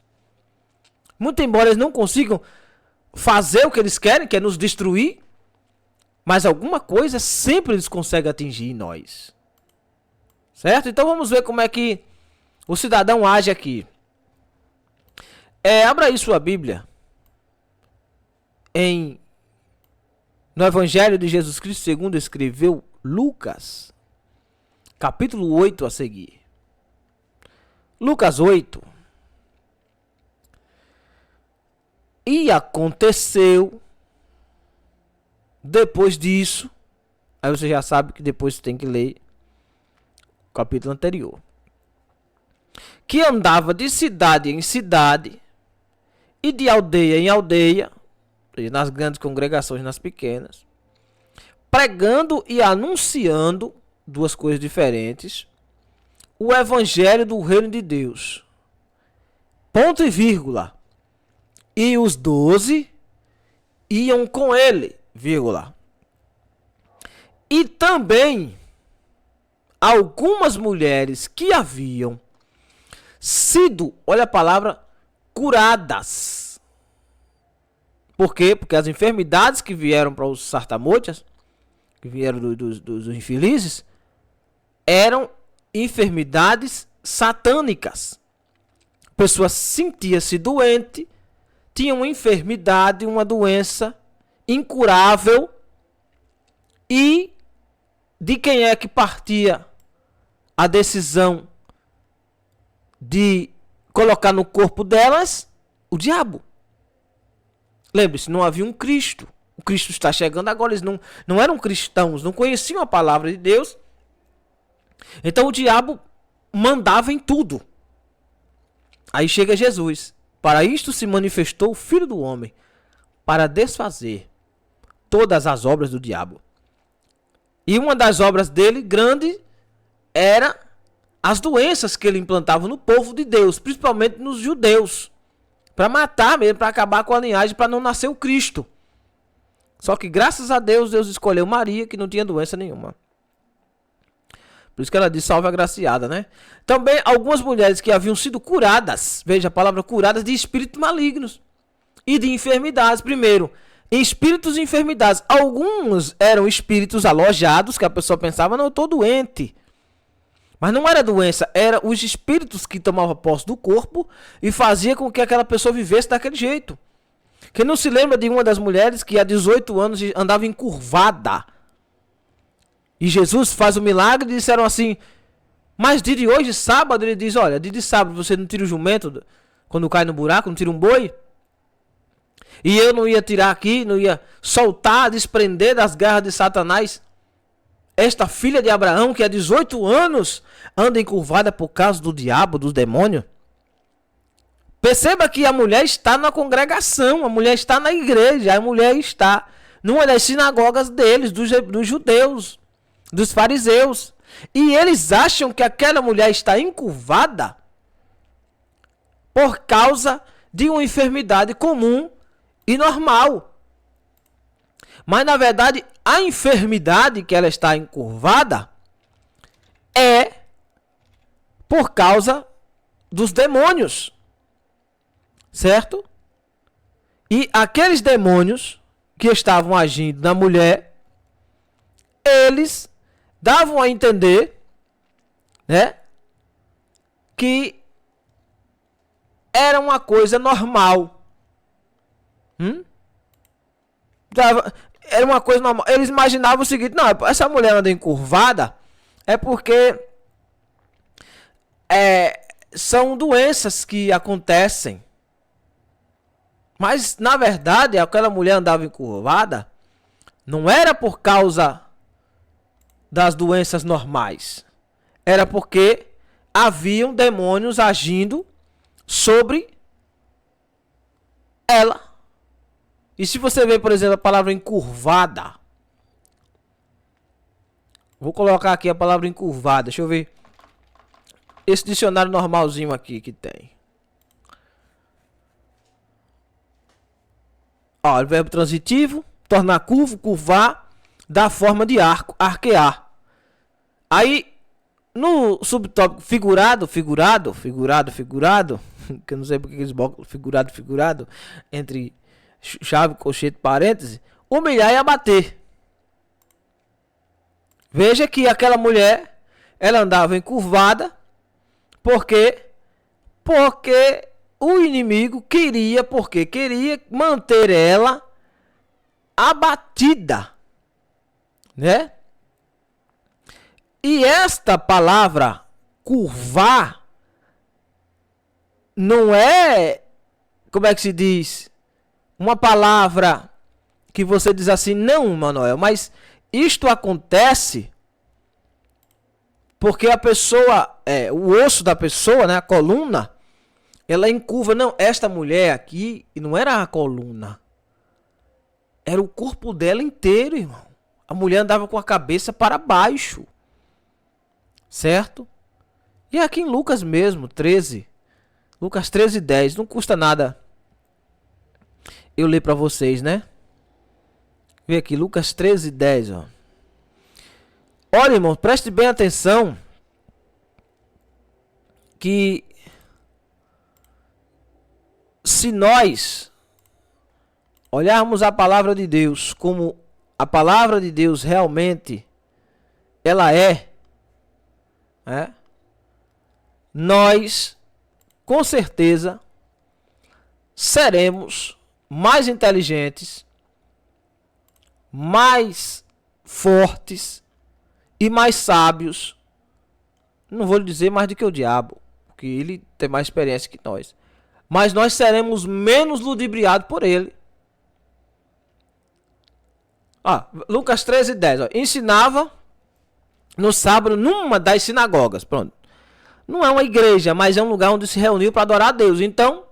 Muito embora eles não consigam fazer o que eles querem, que é nos destruir, mas alguma coisa sempre eles conseguem atingir em nós. Certo? Então vamos ver como é que o cidadão age aqui. Abra aí sua Bíblia no Evangelho de Jesus Cristo segundo escreveu Lucas, capítulo 8 a seguir. Lucas 8. E aconteceu depois disso, aí você já sabe que depois você tem que ler o capítulo anterior, que andava de cidade em cidade e de aldeia em aldeia, nas grandes congregações, nas pequenas, pregando e anunciando, duas coisas diferentes, o evangelho do reino de Deus. Ponto e vírgula. E os 12 iam com ele, vírgula. E também algumas mulheres que haviam sido, olha a palavra, curadas. Por quê? Porque as enfermidades que vieram para os sartamotias, que vieram dos infelizes, eram enfermidades satânicas. A pessoa sentia-se doente, tinha uma enfermidade, uma doença incurável, e de quem é que partia a decisão de colocar no corpo delas? O diabo. Lembre-se, não havia um Cristo. O Cristo está chegando agora. Eles não eram cristãos, não conheciam a palavra de Deus. Então o diabo mandava em tudo. Aí chega Jesus. Para isto se manifestou o Filho do Homem, para desfazer todas as obras do diabo. E uma das obras dele, grande, era as doenças que ele implantava no povo de Deus, principalmente nos judeus. Para matar mesmo, para acabar com a linhagem, para não nascer o Cristo. Só que graças a Deus, Deus escolheu Maria, que não tinha doença nenhuma. Por isso que ela diz salve agraciada, né? Também algumas mulheres que haviam sido curadas, veja a palavra curadas, de espíritos malignos e de enfermidades. Primeiro, espíritos e enfermidades. Alguns eram espíritos alojados, que a pessoa pensava, não, eu estou doente. Mas não era doença, eram os espíritos que tomavam posse do corpo e fazia com que aquela pessoa vivesse daquele jeito. Quem não se lembra de uma das mulheres que há 18 anos andava encurvada? E Jesus faz o milagre e disseram assim, mas dia de hoje, sábado, ele diz, olha, dia de sábado você não tira o jumento quando cai no buraco, não tira um boi? E eu não ia tirar aqui, não ia soltar, desprender das garras de Satanás esta filha de Abraão, que há 18 anos anda encurvada por causa do diabo, dos demônios. Perceba que a mulher está na congregação, a mulher está na igreja, a mulher está numa das sinagogas deles, dos judeus, dos fariseus. E eles acham que aquela mulher está encurvada por causa de uma enfermidade comum e normal. Mas na verdade, a enfermidade que ela está encurvada é por causa dos demônios. Certo? E aqueles demônios que estavam agindo na mulher, eles davam a entender, né, que era uma coisa normal. Era uma coisa normal. Eles imaginavam o seguinte, não, essa mulher anda encurvada é porque são doenças que acontecem. Mas, na verdade, aquela mulher andava encurvada não era por causa das doenças normais. Era porque haviam demônios agindo sobre ela. E se você ver, por exemplo, a palavra encurvada. Vou colocar aqui a palavra encurvada. Deixa eu ver. Esse dicionário normalzinho aqui que tem. Ó, o verbo transitivo, tornar curvo, curvar, da forma de arco, arquear. Aí, no subtópico figurado, que eu não sei porque eles botam figurado, entre chave, colchete, parêntese, humilhar e abater. Veja que aquela mulher, ela andava encurvada, porque o inimigo queria manter ela abatida, né? E esta palavra curvar não é, como é que se diz, uma palavra que você diz assim, não, Manuel, mas isto acontece porque a pessoa, o osso da pessoa, né, a coluna, ela encurva. Não, esta mulher aqui não era a coluna, era o corpo dela inteiro, irmão. A mulher andava com a cabeça para baixo, certo? E aqui em Lucas mesmo, 13, Lucas 13:10, não custa nada eu ler para vocês, né? Vê aqui, Lucas 13:10, ó. Olha, irmão, preste bem atenção que se nós olharmos a palavra de Deus como a palavra de Deus realmente ela nós com certeza seremos mais inteligentes, mais fortes e mais sábios. Não vou lhe dizer mais do que o diabo, porque ele tem mais experiência que nós. Mas nós seremos menos ludibriados por ele. Lucas 13:10. Ensinava no sábado numa das sinagogas. Pronto. Não é uma igreja, mas é um lugar onde se reuniu para adorar a Deus. Então,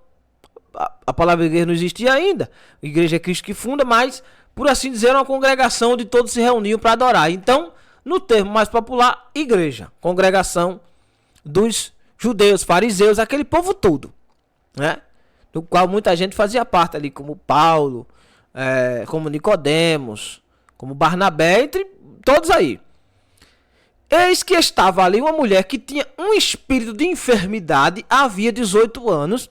a palavra igreja não existia ainda. A igreja é Cristo que funda, mas, por assim dizer, é uma congregação onde todos se reuniam para adorar. Então, no termo mais popular, igreja. Congregação dos judeus, fariseus, aquele povo todo, né? Do qual muita gente fazia parte ali, como Paulo, como Nicodemos, como Barnabé, entre todos aí. Eis que estava ali uma mulher que tinha um espírito de enfermidade, havia 18 anos,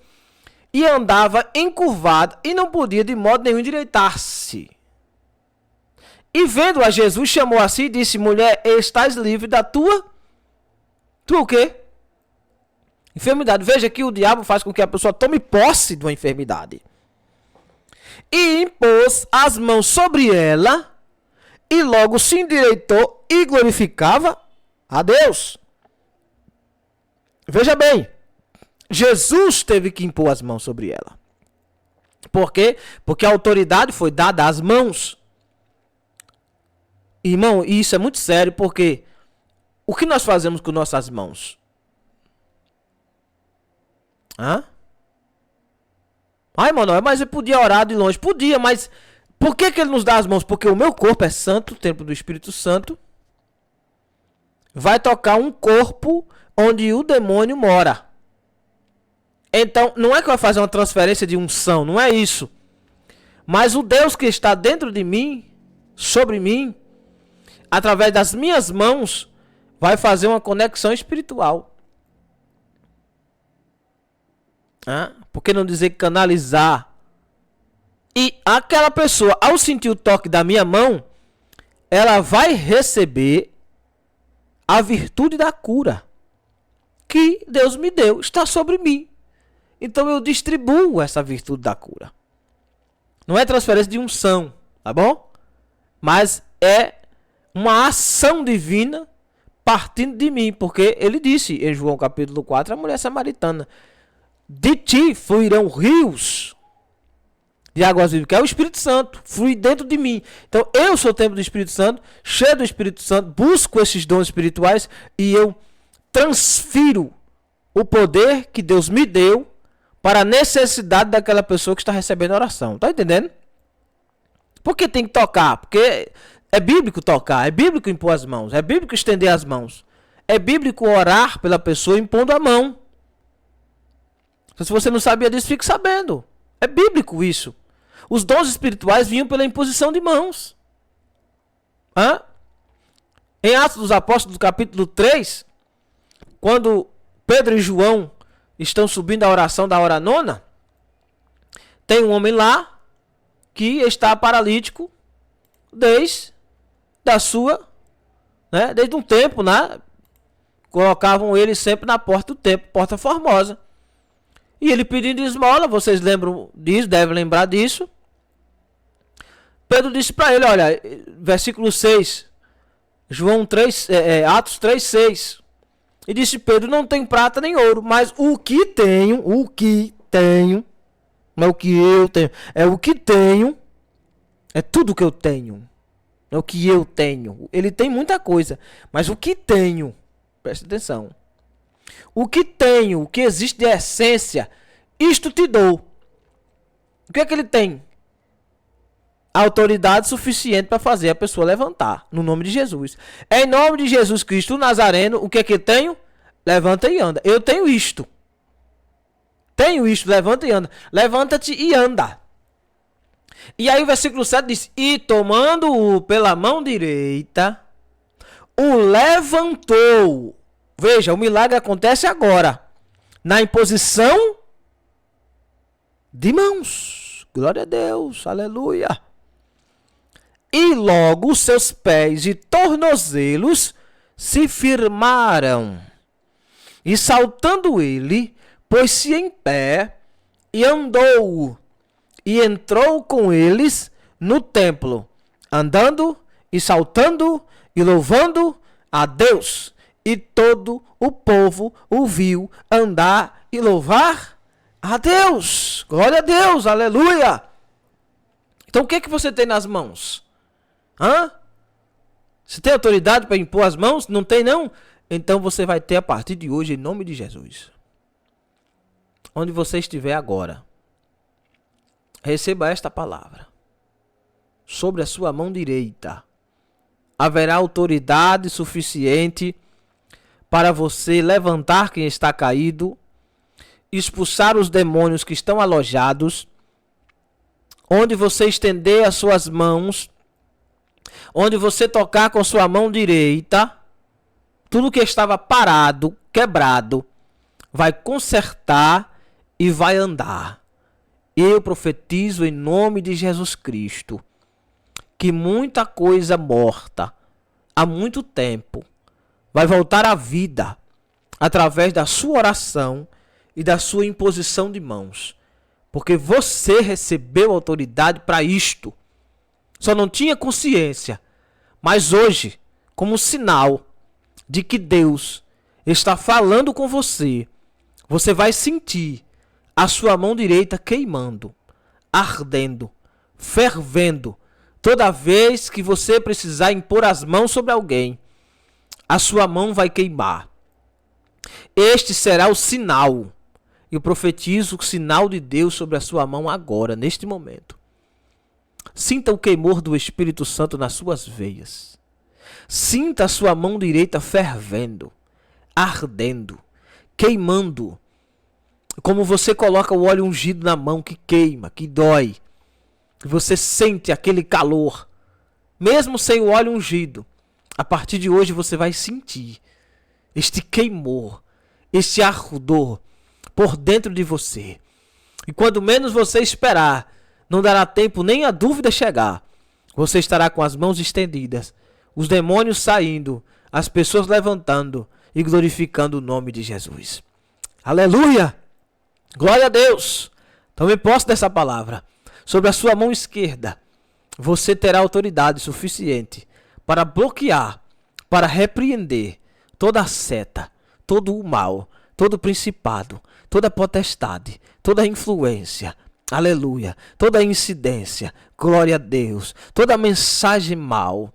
e andava encurvada e não podia de modo nenhum endireitar-se. E vendo a Jesus, chamou a si e disse: mulher, estás livre da tua o quê? Enfermidade. Veja que o diabo faz com que a pessoa tome posse de uma enfermidade. E impôs as mãos sobre ela, e logo se endireitou e glorificava a Deus. Veja bem, Jesus teve que impor as mãos sobre ela. Por quê? Porque a autoridade foi dada às mãos. Irmão, e isso é muito sério, porque o que nós fazemos com nossas mãos? Ai, Manuel, mas eu podia orar de longe. Podia, mas por que ele nos dá as mãos? Porque o meu corpo é santo, o templo do Espírito Santo. Vai tocar um corpo onde o demônio mora. Então, não é que vai fazer uma transferência de unção, não é isso. Mas o Deus que está dentro de mim, sobre mim, através das minhas mãos, vai fazer uma conexão espiritual. Por que não dizer canalizar? E aquela pessoa, ao sentir o toque da minha mão, ela vai receber a virtude da cura que Deus me deu, está sobre mim. Então eu distribuo essa virtude da cura. Não é transferência de unção, tá bom? Mas é uma ação divina partindo de mim, porque ele disse em João capítulo 4, a mulher samaritana: de ti fluirão rios de águas vivas, que é o Espírito Santo, flui dentro de mim. Então eu sou o templo do Espírito Santo, cheio do Espírito Santo, busco esses dons espirituais e eu transfiro o poder que Deus me deu para a necessidade daquela pessoa que está recebendo a oração. Tá entendendo? Por que tem que tocar? Porque é bíblico tocar, é bíblico impor as mãos, é bíblico estender as mãos, é bíblico orar pela pessoa impondo a mão. Se você não sabia disso, fique sabendo. É bíblico isso. Os dons espirituais vinham pela imposição de mãos. Hã? Em Atos dos Apóstolos, capítulo 3, quando Pedro e João estão subindo a oração da hora nona, tem um homem lá que está paralítico desde um tempo, né? Colocavam ele sempre na porta do templo, porta formosa. E ele pedindo esmola, vocês lembram disso, devem lembrar disso. Pedro disse para ele, olha, versículo 6, Atos 3, 6. E disse Pedro, não tenho prata nem ouro, mas o que tenho, não é o que eu tenho, é o que tenho, é tudo que eu tenho. É o que eu tenho. Ele tem muita coisa, mas o que tenho, presta atenção. O que tenho, o que existe de essência, isto te dou. O que é que ele tem? Autoridade suficiente para fazer a pessoa levantar, no nome de Jesus. É em nome de Jesus Cristo, o Nazareno, o que é que eu tenho? Levanta e anda. Eu tenho isto. Tenho isto, levanta e anda. Levanta-te e anda. E aí o versículo 7 diz, e tomando-o pela mão direita, o levantou. Veja, o milagre acontece agora, na imposição de mãos. Glória a Deus, aleluia. E logo os seus pés e tornozelos se firmaram. E saltando ele, pôs-se em pé e andou. E entrou com eles no templo, andando e saltando e louvando a Deus. E todo o povo o viu andar e louvar a Deus. Glória a Deus, aleluia. Então o que é que você tem nas mãos? Você tem autoridade para impor as mãos? Não tem não? Então você vai ter a partir de hoje, em nome de Jesus. Onde você estiver agora, receba esta palavra. Sobre a sua mão direita haverá autoridade suficiente para você levantar quem está caído, expulsar os demônios que estão alojados, onde você estender as suas mãos, onde você tocar com sua mão direita, tudo que estava parado, quebrado, vai consertar e vai andar. Eu profetizo em nome de Jesus Cristo que muita coisa morta há muito tempo vai voltar à vida através da sua oração e da sua imposição de mãos. Porque você recebeu autoridade para isto. Só não tinha consciência. Mas hoje, como sinal de que Deus está falando com você, você vai sentir a sua mão direita queimando, ardendo, fervendo. Toda vez que você precisar impor as mãos sobre alguém, a sua mão vai queimar. Este será o sinal. Eu profetizo o sinal de Deus sobre a sua mão agora, neste momento. Sinta o queimor do Espírito Santo nas suas veias. Sinta a sua mão direita fervendo, ardendo, queimando. Como você coloca o óleo ungido na mão que queima, que dói. Você sente aquele calor. Mesmo sem o óleo ungido, a partir de hoje você vai sentir este queimor, este ardor por dentro de você. E quando menos você esperar, não dará tempo nem a dúvida chegar. Você estará com as mãos estendidas, os demônios saindo, as pessoas levantando e glorificando o nome de Jesus. Aleluia! Glória a Deus! Tome posse dessa palavra. Sobre a sua mão esquerda, você terá autoridade suficiente para bloquear, para repreender toda a seta, todo o mal, todo o principado, toda a potestade, toda a influência, aleluia, toda a incidência, glória a Deus, toda a mensagem mal,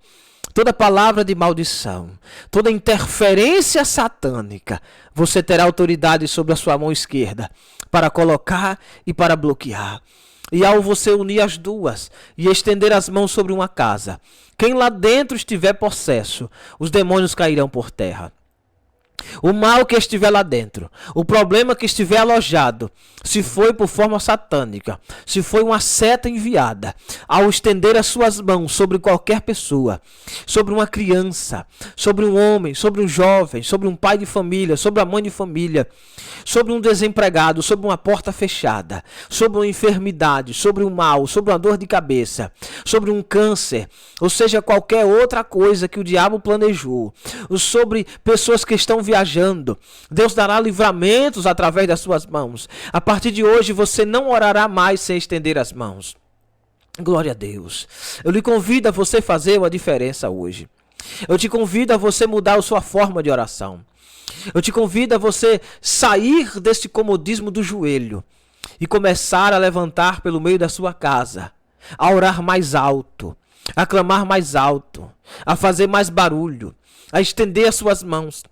toda palavra de maldição, toda interferência satânica, você terá autoridade sobre a sua mão esquerda para colocar e para bloquear. E ao você unir as duas e estender as mãos sobre uma casa, quem lá dentro estiver possesso, os demônios cairão por terra. O mal que estiver lá dentro, o problema que estiver alojado, se foi por forma satânica, se foi uma seta enviada, ao estender as suas mãos sobre qualquer pessoa, sobre uma criança, sobre um homem, sobre um jovem, sobre um pai de família, sobre a mãe de família, sobre um desempregado, sobre uma porta fechada, sobre uma enfermidade, sobre um mal, sobre uma dor de cabeça, sobre um câncer, ou seja, qualquer outra coisa que o diabo planejou, ou sobre pessoas que estão viajando, Deus dará livramentos através das suas mãos. A partir de hoje você não orará mais sem estender as mãos. Glória a Deus. Eu lhe convido a você fazer uma diferença hoje. Eu te convido a você mudar a sua forma de oração. Eu te convido a você sair desse comodismo do joelho e começar a levantar pelo meio da sua casa, a orar mais alto, a clamar mais alto, a fazer mais barulho, a estender as suas mãos.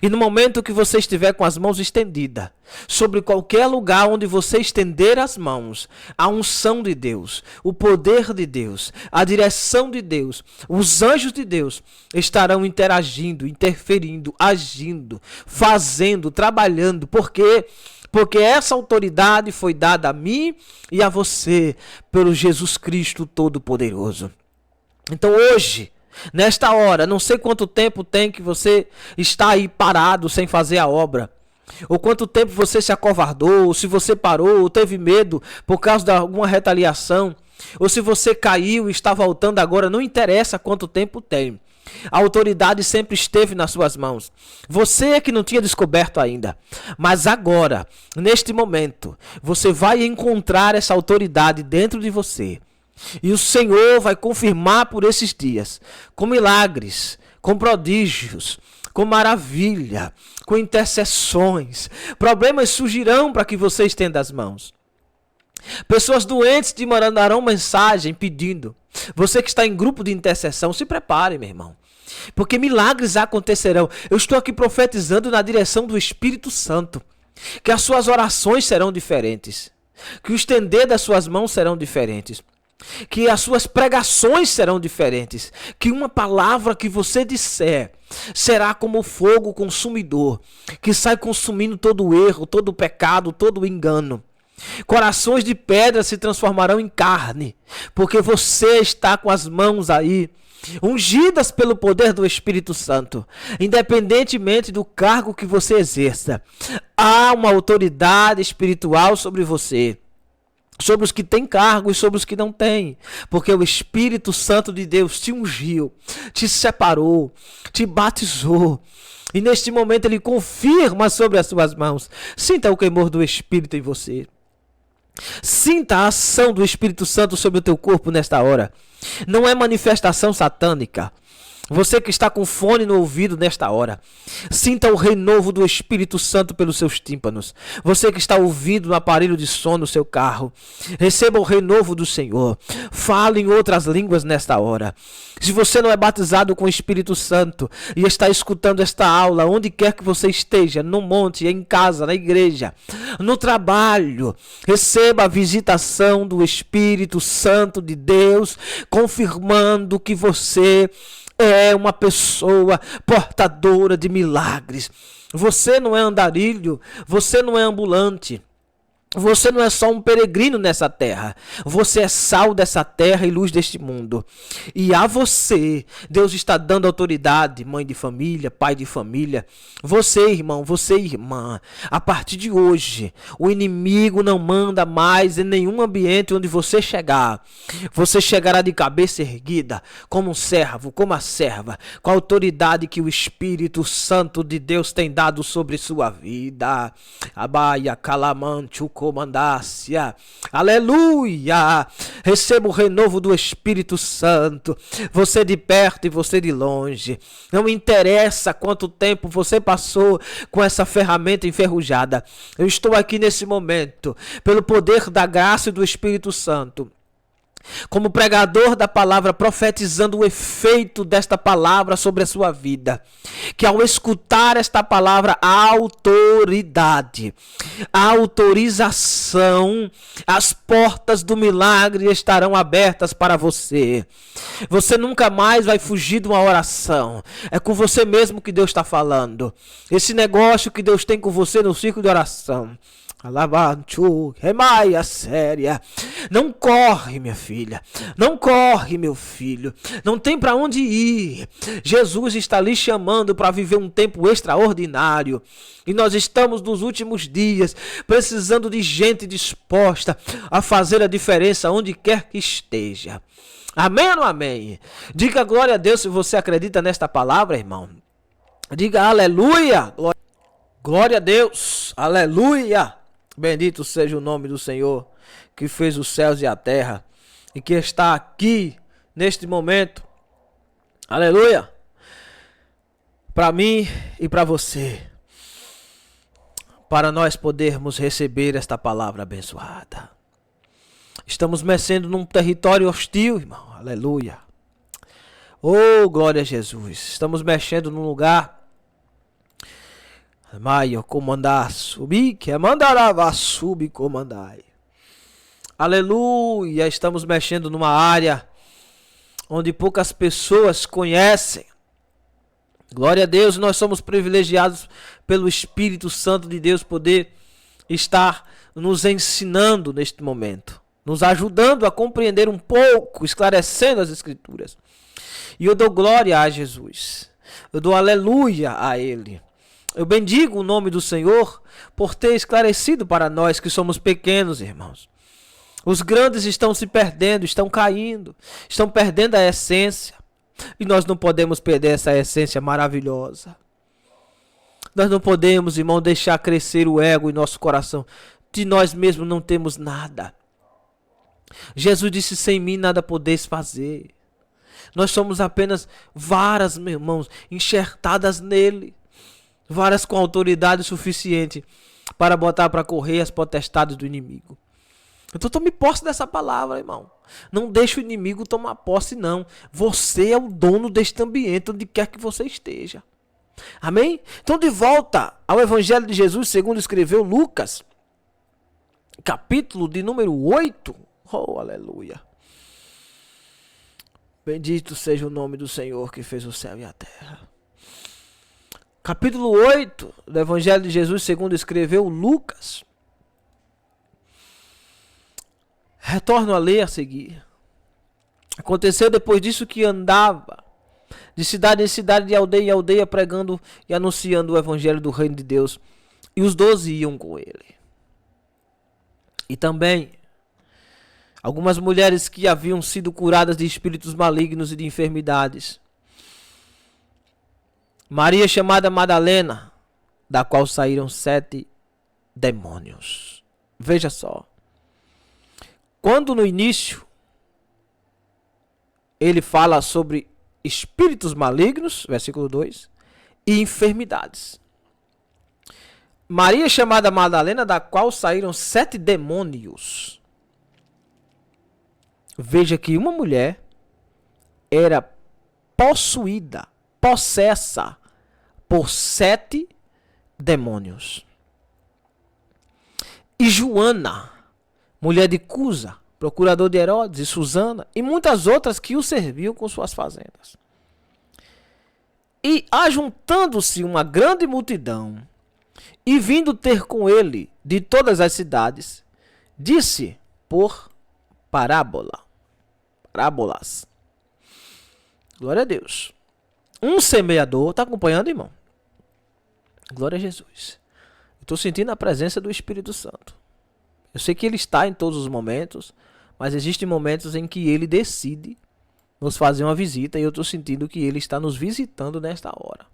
E no momento que você estiver com as mãos estendidas, sobre qualquer lugar onde você estender as mãos, a unção de Deus, o poder de Deus, a direção de Deus, os anjos de Deus estarão interagindo, interferindo, agindo, fazendo, trabalhando. Por quê? Porque essa autoridade foi dada a mim e a você pelo Jesus Cristo Todo-Poderoso. Então hoje, nesta hora, não sei quanto tempo tem que você está aí parado sem fazer a obra, ou quanto tempo você se acovardou, ou se você parou, ou teve medo por causa de alguma retaliação, ou se você caiu e está voltando agora, não interessa quanto tempo tem. A autoridade sempre esteve nas suas mãos. Você é que não tinha descoberto ainda, mas agora, neste momento, você vai encontrar essa autoridade dentro de você. E o Senhor vai confirmar por esses dias, com milagres, com prodígios, com maravilha, com intercessões. Problemas surgirão para que você estenda as mãos. Pessoas doentes te mandarão mensagem pedindo. Você que está em grupo de intercessão, se prepare, meu irmão. Porque milagres acontecerão. Eu estou aqui profetizando na direção do Espírito Santo. Que as suas orações serão diferentes. Que o estender das suas mãos serão diferentes. Que as suas pregações serão diferentes. Que uma palavra que você disser será como fogo consumidor, que sai consumindo todo o erro, todo o pecado, todo o engano. Corações de pedra se transformarão em carne, porque você está com as mãos aí, ungidas pelo poder do Espírito Santo. Independentemente do cargo que você exerça, há uma autoridade espiritual sobre você. Sobre os que têm cargo e sobre os que não têm. Porque o Espírito Santo de Deus te ungiu, te separou, te batizou. E neste momento ele confirma sobre as suas mãos. Sinta o queimor do Espírito em você. Sinta a ação do Espírito Santo sobre o teu corpo nesta hora. Não é manifestação satânica. Você que está com fone no ouvido nesta hora, sinta o renovo do Espírito Santo pelos seus tímpanos. Você que está ouvindo no aparelho de som no seu carro, receba o renovo do Senhor. Fale em outras línguas nesta hora. Se você não é batizado com o Espírito Santo e está escutando esta aula, onde quer que você esteja, no monte, em casa, na igreja, no trabalho, receba a visitação do Espírito Santo de Deus, confirmando que você é uma pessoa portadora de milagres. Você não é andarilho, você não é ambulante. Você não é só um peregrino nessa terra. Você é sal dessa terra e luz deste mundo. E a você, Deus está dando autoridade, mãe de família, pai de família. Você, irmão, você, irmã. A partir de hoje, o inimigo não manda mais em nenhum ambiente onde você chegar. Você chegará de cabeça erguida, como um servo, como a serva, com a autoridade que o Espírito Santo de Deus tem dado sobre sua vida. Abaia, calamante, comandácia, aleluia, receba o renovo do Espírito Santo, você de perto e você de longe, não interessa quanto tempo você passou com essa ferramenta enferrujada, eu estou aqui nesse momento, pelo poder da graça e do Espírito Santo, como pregador da palavra, profetizando o efeito desta palavra sobre a sua vida. Que ao escutar esta palavra, a autoridade, a autorização, as portas do milagre estarão abertas para você. Você nunca mais vai fugir de uma oração. É com você mesmo que Deus está falando. Esse negócio que Deus tem com você no círculo de oração. Alabanchu, remaia séria. Não corre, minha filha. Não corre, meu filho. Não tem para onde ir. Jesus está lhe chamando para viver um tempo extraordinário. E nós estamos nos últimos dias precisando de gente disposta a fazer a diferença onde quer que esteja. Amém ou não amém? Diga glória a Deus se você acredita nesta palavra, irmão. Diga aleluia. Glória a Deus. Aleluia. Bendito seja o nome do Senhor, que fez os céus e a terra, e que está aqui, neste momento, aleluia, para mim e para você, para nós podermos receber esta palavra abençoada. Estamos mexendo num território hostil, irmão, aleluia. Oh, glória a Jesus. Estamos mexendo num lugar Maio comandar subir, que é mandarava subir comandai. Aleluia, estamos mexendo numa área onde poucas pessoas conhecem. Glória a Deus, nós somos privilegiados pelo Espírito Santo de Deus poder estar nos ensinando neste momento, nos ajudando a compreender um pouco, esclarecendo as Escrituras. E eu dou glória a Jesus, eu dou aleluia a Ele. Eu bendigo o nome do Senhor por ter esclarecido para nós que somos pequenos, irmãos. Os grandes estão se perdendo, estão caindo, estão perdendo a essência. E nós não podemos perder essa essência maravilhosa. Nós não podemos, irmão, deixar crescer o ego em nosso coração. De nós mesmos não temos nada. Jesus disse, sem mim nada podeis fazer. Nós somos apenas varas, meus irmãos, enxertadas nele. Varas com autoridade suficiente para botar para correr as potestades do inimigo. Então tome posse dessa palavra, irmão. Não deixe o inimigo tomar posse, não. Você é o dono deste ambiente, onde quer que você esteja. Amém? Então, de volta ao Evangelho de Jesus, segundo escreveu Lucas, capítulo de número 8. Oh, aleluia. Bendito seja o nome do Senhor que fez o céu e a terra. Capítulo 8 do Evangelho de Jesus, segundo escreveu Lucas. Retorno a ler a seguir. Aconteceu depois disso que andava de cidade em cidade, de aldeia em aldeia, pregando e anunciando o Evangelho do Reino de Deus. E os 12 iam com ele. E também algumas mulheres que haviam sido curadas de espíritos malignos e de enfermidades. Maria, chamada Madalena, da qual saíram 7 demônios. Veja só. Quando no início ele fala sobre espíritos malignos, versículo 2, e enfermidades. Maria, chamada Madalena, da qual saíram 7 demônios. Veja que uma mulher era possuída, possessa por 7 demônios. E Joana, mulher de Cusa, procurador de Herodes, e Susana, e muitas outras que o serviam com suas fazendas. E ajuntando-se uma grande multidão, e vindo ter com ele de todas as cidades, disse por parábolas. Glória a Deus. Um semeador, está acompanhando, irmão? Glória a Jesus. Estou sentindo a presença do Espírito Santo. Eu sei que ele está em todos os momentos, mas existem momentos em que ele decide nos fazer uma visita e eu estou sentindo que ele está nos visitando nesta hora.